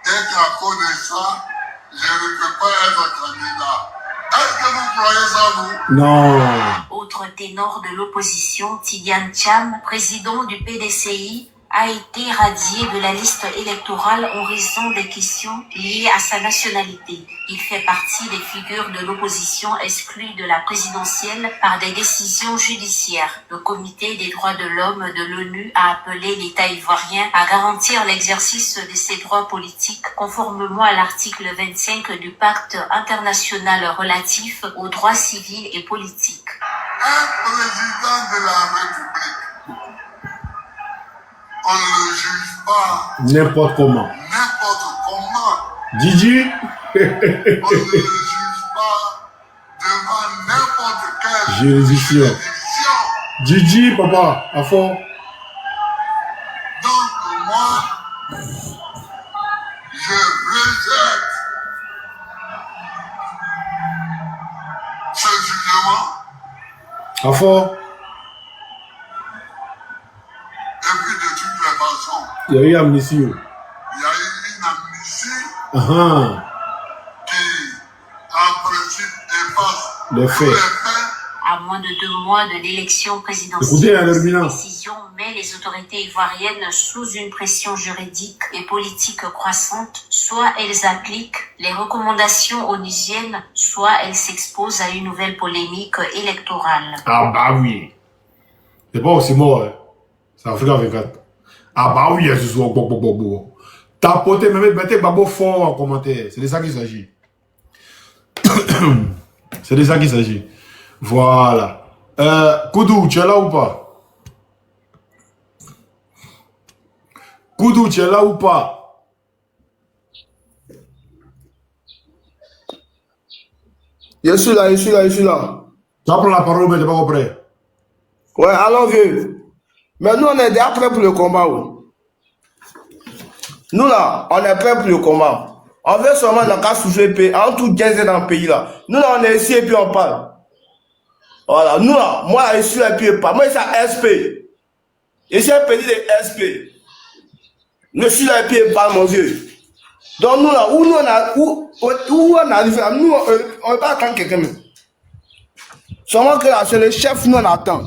et qu'à cause de ça, je ne peux pas être candidat. Est-ce que vous croyez ça, vous? Non. Autre ténor de l'opposition, Tidiane Cham, président du PDCI, a été radié de la liste électorale en raison des questions liées à sa nationalité. Il fait partie des figures de l'opposition exclues de la présidentielle par des décisions judiciaires. Le Comité des droits de l'homme de l'ONU a appelé l'État ivoirien à garantir l'exercice de ses droits politiques conformément à l'article 25 du pacte international relatif aux droits civils et politiques. Un président de la République, on ne le juge pas N'importe comment. n'importe comment. Gigi. On ne le juge pas devant n'importe quelle Juridiction. juridiction. Gigi, papa, à fond. Donc moi, je rejette ce jugement À fond. et puis de toutes les façons, Il y a eu amnistie. il y a eu une amnistie Ah, qui, en principe, efface Les tous faits. les faits. À moins de 2 mois de l'élection Écoutez, présidentielle, Alain cette Milan. décision met les autorités ivoiriennes sous une pression juridique et politique croissante. Soit elles appliquent les recommandations onusiennes, soit elles s'exposent à une nouvelle polémique électorale. ah bah oui. C'est pas aussi mort. Hein. C'est Africa 24. Ah bah oui, ce soir, bon. Tapotez, mettez Babo fort en commentaire. C'est de ça qu'il s'agit. C'est de ça qu'il s'agit. Voilà. Koudou, tu es là ou pas? Koudou, tu es là ou pas? Je suis là. Tu vas prendre la parole, mais tu n'es pas prêt. Ouais, allons, vieux. Mais nous, on est déjà prêts pour le combat. Oui. Nous, là, on est prêts pour le combat. On veut seulement dans le cas sous épée, en tout 15 dans le pays, là. Nous, là, on est ici et puis on parle. Voilà, nous, là, moi, là, je suis là et puis je parle. Moi, je suis à SP. Je suis un petit de SP. Je suis là et puis je parle, mon vieux. Donc, nous, là, où on arrive, là, nous, on ne va pas attendre quelqu'un même. Seulement que là, c'est le chef, nous, on attend.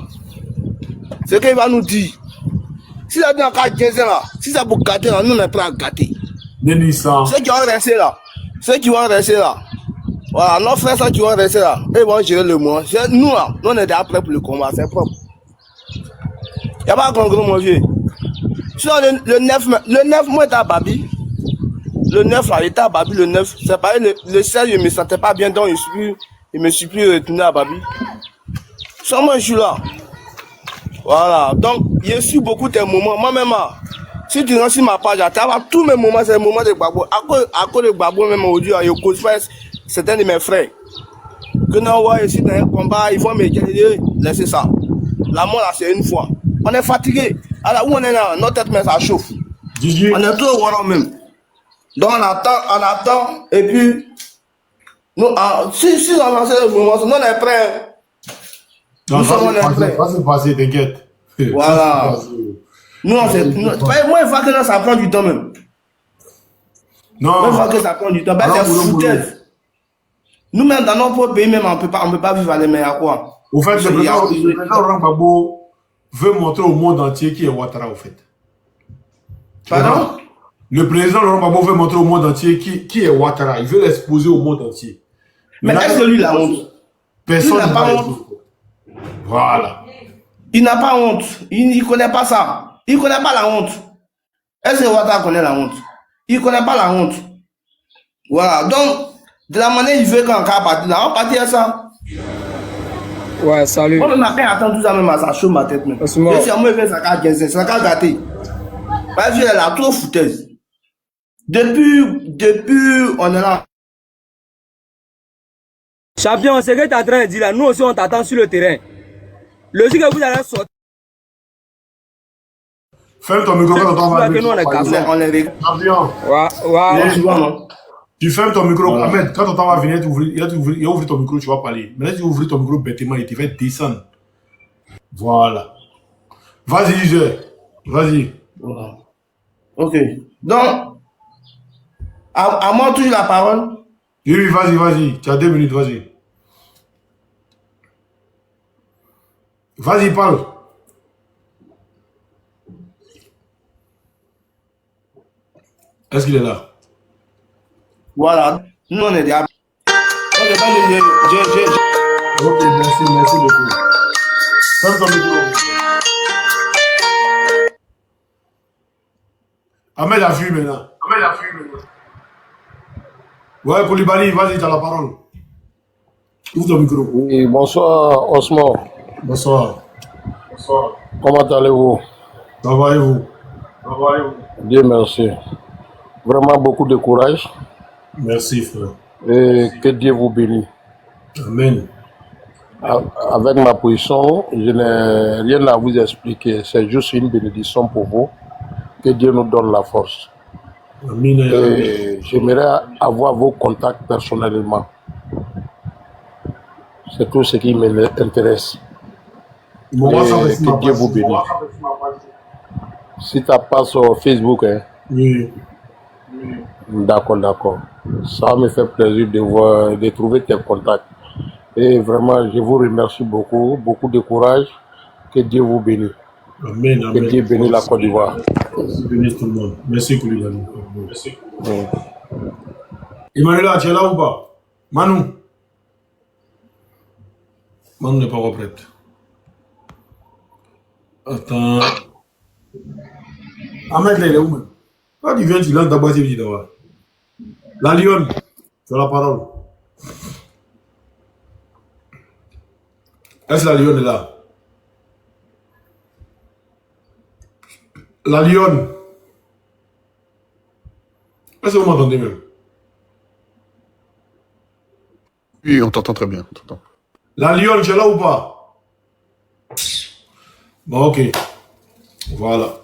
C'est qu'il va nous dire. Si ça vient encore 15 ans là, si ça pour gâter là, nous on est prêts à gâter. Ceux qui vont rester là, voilà, nos frères qui vont rester là, ils vont gérer le mois. Nous là, nous on est déjà prêts pour le combat, c'est propre. Il n'y a pas de gros mon vieux. Sinon le 9, moi j'étais à Babi. Le 9 là, j'étais à Babi, le 9. C'est pareil, le 16, je ne me sentais pas bien, donc je me suis plus retourné à Babi. Seulement je suis là. Voilà, donc je suis beaucoup de moments. Moi-même, si tu rentres sur ma page, tu vas tous mes moments, c'est les moments de Gbagbo. À cause de Gbagbo, même aujourd'hui, je cause pas certains de mes frères. Que non, ouais, ici dans un combat, ils vont me dire, laissez ça. La mort là, c'est une fois. On est fatigué. Alors, où on est là, notre tête, mais ça chauffe. On est trop warm même. Donc, on attend, et puis, nous, si on avance le moment, nous, on est prêts. Non, ça va se passer, t'inquiète. Voilà. Nous, moi, il faut que ça prend du temps même. Non. Il faut que ça prend du temps. C'est foutaise. Nous-mêmes, dans notre pays, même, on ne peut pas vivre à l'émeilleur quoi. Au fait, le président Laurent Gbagbo veut montrer au monde entier qui est Ouattara, au fait. Pardon? Le président Laurent Gbagbo veut montrer au monde entier qui est Ouattara. Il veut l'exposer au monde entier. Mais est-ce que lui, il a honte? Personne n'a pas honte. Voilà. Il n'a pas honte. Il ne connaît pas ça. Il ne connaît pas la honte. Est-ce que Ouattara connaît la honte? Il ne connaît pas la honte. Voilà. Donc, de la manière il veut qu'en cas partir là, on partit à ça. Ouais, salut. On n'a pas attendu tout ça même à ça chaud ma tête. Je suis à moi, il fait ça qu'à 15 ans. Ça qu'à gâter. Parce que elle a trop foutaise. Depuis, on est là. Champion, c'est ce que tu es en train de dire là. Nous aussi, on t'attend sur le terrain. Le jour que vous allez sortir. Ferme ton micro quand on va venir. On est champion. Ouais. Tu fermes ton micro. Ahmed, quand on va venir, il va ouvrir ton micro, tu vas parler. Mais là, tu ouvres ton micro bêtement, il te fait descendre. Voilà. Vas-y, Liger. Vas-y. Voilà. Ok. Donc, à moi, toujours la parole. Oui, vas-y. Tu as 2 minutes, vas-y. Vas-y, parle. Est-ce qu'il est là? Voilà. Nous, on est déjà. Ok, merci beaucoup. Ferme ton micro. Ahmed a fui maintenant. Ouais, Koulibaly, vas-y, tu as la parole. Ouvre ton micro. Oui, bonsoir, Osmo. Bonsoir. Comment allez-vous? Ça va et vous? Dieu merci. Vraiment beaucoup de courage. Merci, frère. Et que Dieu vous bénisse. Amen. Avec ma position, je n'ai rien à vous expliquer. C'est juste une bénédiction pour vous. Que Dieu nous donne la force. Amen. Et j'aimerais avoir vos contacts personnellement. C'est tout ce qui m'intéresse. Que Dieu vous bénisse. Si tu passes sur Facebook, hein? Oui. D'accord. Ça me fait plaisir de trouver tes contacts. Et vraiment, je vous remercie beaucoup. Beaucoup de courage. Que Dieu vous bénisse. Amen. Que Dieu bénisse la Côte d'Ivoire. Bénisse tout le monde. Merci, Koulibaly. Merci. Emmanuela, tu es là ou pas? Manu n'est pas prête. Attends. Ahmed, là, il est où même? Quand tu viens, tu lances d'abord, tu dis d'abord. La Lyon, tu as la parole. Est-ce que la Lyon est là? La Lyon. Est-ce que vous m'entendez même? Oui, on t'entend très bien. On t'entend. La Lyon, tu es là ou pas? Bon, ok. Voilà.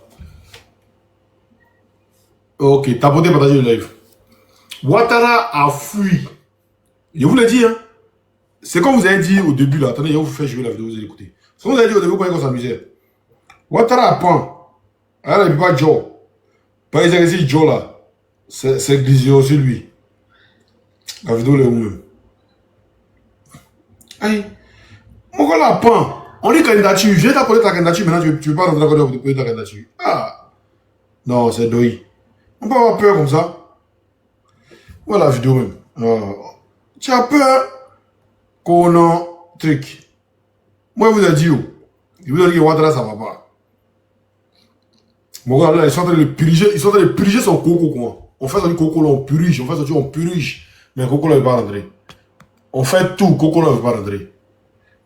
Ok, tapotez, partagez le live. Ouattara a fui. Je vous l'ai dit, hein. C'est comme vous avez dit au début, là. Attendez, je vais vous faire jouer la vidéo, vous allez écouter. C'est comme vous avez dit au début, vous croyez qu'on s'amusait. Ouattara a point. Alors, il ne peut pas Joe. Pas exercer Joe, là. C'est glissé aussi, lui. La vidéo, elle est où même? Aïe. Mon gars, là, point. On dit candidature. Je vais t'apporter ta candidature. Maintenant, tu ne veux pas rentrer dans le code de ta candidature. Ah. Non, c'est Doi. On peut avoir peur comme ça. Voilà la vidéo même. Tu as peur qu'on a truc. Moi, je vous ai dit, je vous ai dit que Ouattara, ça va pas. Mon gars, là, ils sont en train de purger son coco, quoi. On fait ça du coco, là, on purge. On fait ça du on purge. Mais coco, là, il va pas rentrer. On fait tout, coco, là, il va pas rentrer.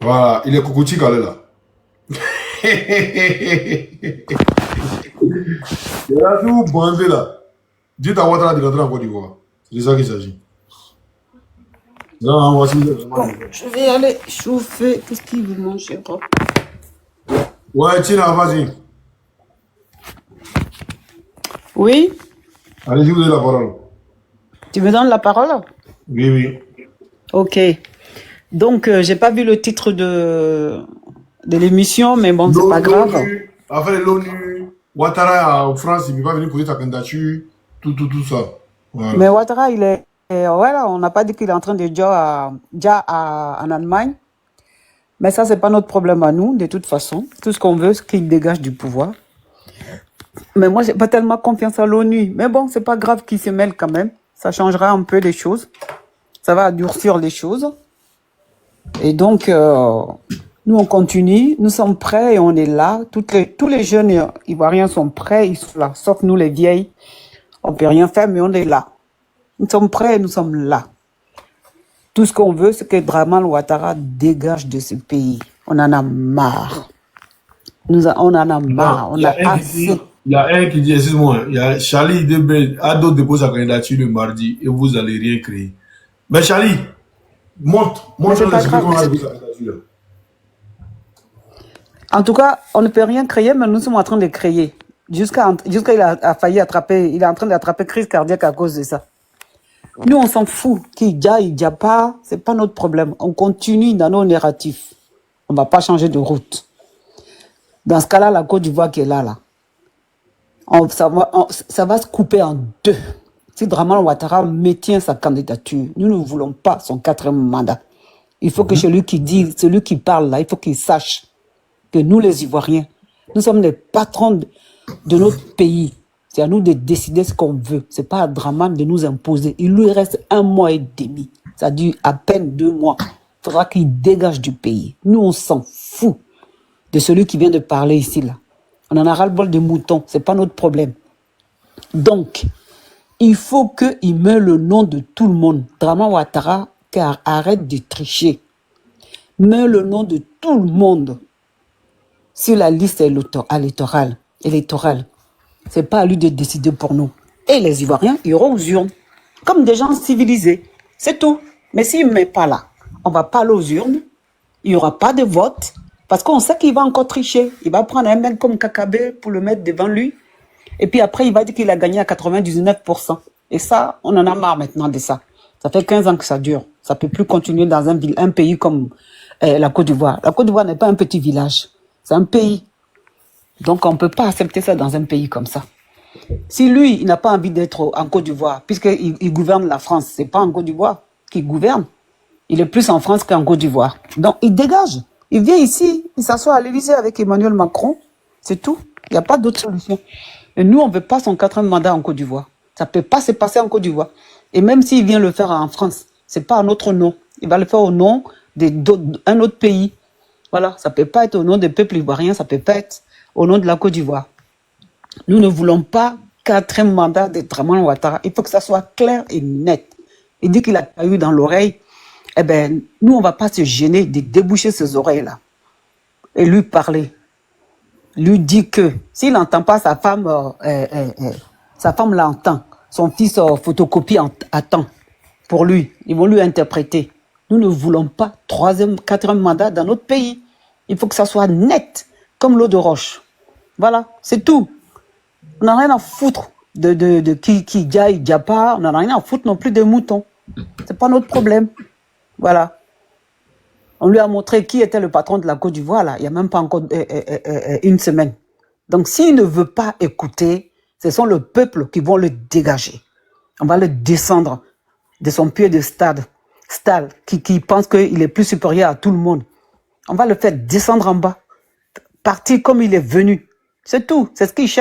Voilà, il est cocotique, allez, là. Il a tout bandé, là. Dites à Ouattara de rentrer en Côte d'Ivoire. C'est de ça qu'il s'agit. Non, voici. Bon, je vais aller chauffer. Qu'est-ce qu'il veut manger, quoi? Ouais, Tina, vas-y. Oui? Allez-y, vous avez la parole. Tu me donnes la parole? Oui, oui. Ok. Donc, j'ai pas vu le titre de l'émission, mais bon, c'est pas grave. Après l'ONU, Ouattara en France, il ne peut pas venir poser sa candidature, tout ça. Voilà. Mais Ouattara, il est... voilà, on n'a pas dit qu'il est en train de déjà en Allemagne. Mais ça, c'est pas notre problème à nous, de toute façon. Tout ce qu'on veut, c'est qu'il dégage du pouvoir. Mais moi, j'ai pas tellement confiance à l'ONU. Mais bon, c'est pas grave qu'il se mêle quand même. Ça changera un peu les choses. Ça va durcir les choses. Et donc, nous, on continue. Nous sommes prêts et on est là. Tous les jeunes Ivoiriens sont prêts. Ils sont là. Sauf nous, les vieilles. On peut rien faire, mais on est là. Nous sommes prêts et nous sommes là. Tout ce qu'on veut, c'est que Dramane Ouattara dégage de ce pays. On en a marre. On en a marre. On a assez. Il y a un qui dit, excuse-moi, il y a Charlie Debé, Ado dépose sa candidature le mardi et vous allez rien créer. Mais Charlie, monte c'est pas grave. comment on a déposé sa candidature. En tout cas, on ne peut rien créer, mais nous sommes en train de créer. Jusqu'à il a failli attraper, il est en train d'attraper crise cardiaque à cause de ça. Nous, on s'en fout. Qu'il y a, il n'y a pas, c'est pas notre problème. On continue dans nos narratifs. On va pas changer de route. Dans ce cas-là, la Côte d'Ivoire qui est là, ça va se couper en deux. Si Dramane Ouattara maintient sa candidature, nous ne voulons pas son 4e mandat. Il faut que celui qui parle là, il faut qu'il sache que nous, les Ivoiriens, nous sommes les patrons de notre pays. C'est à nous de décider ce qu'on veut. C'est pas à Dramane de nous imposer. Il lui reste 1 mois et demi. Ça dure à peine 2 mois. Il faudra qu'il dégage du pays. Nous, on s'en fout de celui qui vient de parler ici, là. On en a ras-le-bol de moutons. C'est pas notre problème. Donc, il faut qu'il mette le nom de tout le monde. Dramane Ouattara, car arrête de tricher. Mets le nom de tout le monde sur la liste électorale. C'est pas à lui de décider pour nous. Et les Ivoiriens iront aux urnes. Comme des gens civilisés. C'est tout. Mais s'il ne met pas là, on va pas aller aux urnes. Il n'y aura pas de vote. Parce qu'on sait qu'il va encore tricher. Il va prendre un mec comme Kakabe pour le mettre devant lui. Et puis après, il va dire qu'il a gagné à 99%. Et ça, on en a marre maintenant de ça. Ça fait 15 ans que ça dure. Ça ne peut plus continuer dans un pays comme la Côte d'Ivoire. La Côte d'Ivoire n'est pas un petit village. C'est un pays. Donc, on ne peut pas accepter ça dans un pays comme ça. Si lui, il n'a pas envie d'être en Côte d'Ivoire, puisqu'il gouverne la France, ce n'est pas en Côte d'Ivoire qu'il gouverne. Il est plus en France qu'en Côte d'Ivoire. Donc, il dégage. Il vient ici, il s'assoit à l'Élysée avec Emmanuel Macron. C'est tout. Il n'y a pas d'autre solution. Et nous, on ne veut pas son 4e mandat en Côte d'Ivoire. Ça ne peut pas se passer en Côte d'Ivoire. Et même s'il vient le faire en France, ce n'est pas à notre nom. Il va le faire au nom d'un autre pays. Voilà, ça ne peut pas être au nom des peuples ivoiriens, ça ne peut pas être au nom de la Côte d'Ivoire. Nous ne voulons pas 4e mandat de Dramane Ouattara. Il faut que ça soit clair et net. Il dit qu'il a pas eu dans l'oreille. Eh bien, nous, on ne va pas se gêner de déboucher ces oreilles-là et lui parler. Lui dit que s'il n'entend pas sa femme l'entend. Son fils photocopie à temps pour lui. Ils vont lui interpréter. Nous ne voulons pas 3e, 4e mandat dans notre pays. Il faut que ça soit net, comme l'eau de roche. Voilà, c'est tout. On n'a rien à foutre de qui jaille, pas. On n'a rien à foutre non plus des moutons. C'est pas notre problème. Voilà. On lui a montré qui était le patron de la Côte d'Ivoire, là. Il n'y a même pas encore une semaine. Donc, s'il ne veut pas écouter, ce sont le peuple qui vont le dégager. On va le descendre de son pied de stade, qui pense qu'il est plus supérieur à tout le monde. On va le faire descendre en bas, partir comme il est venu. C'est tout. C'est ce qu'il cherche.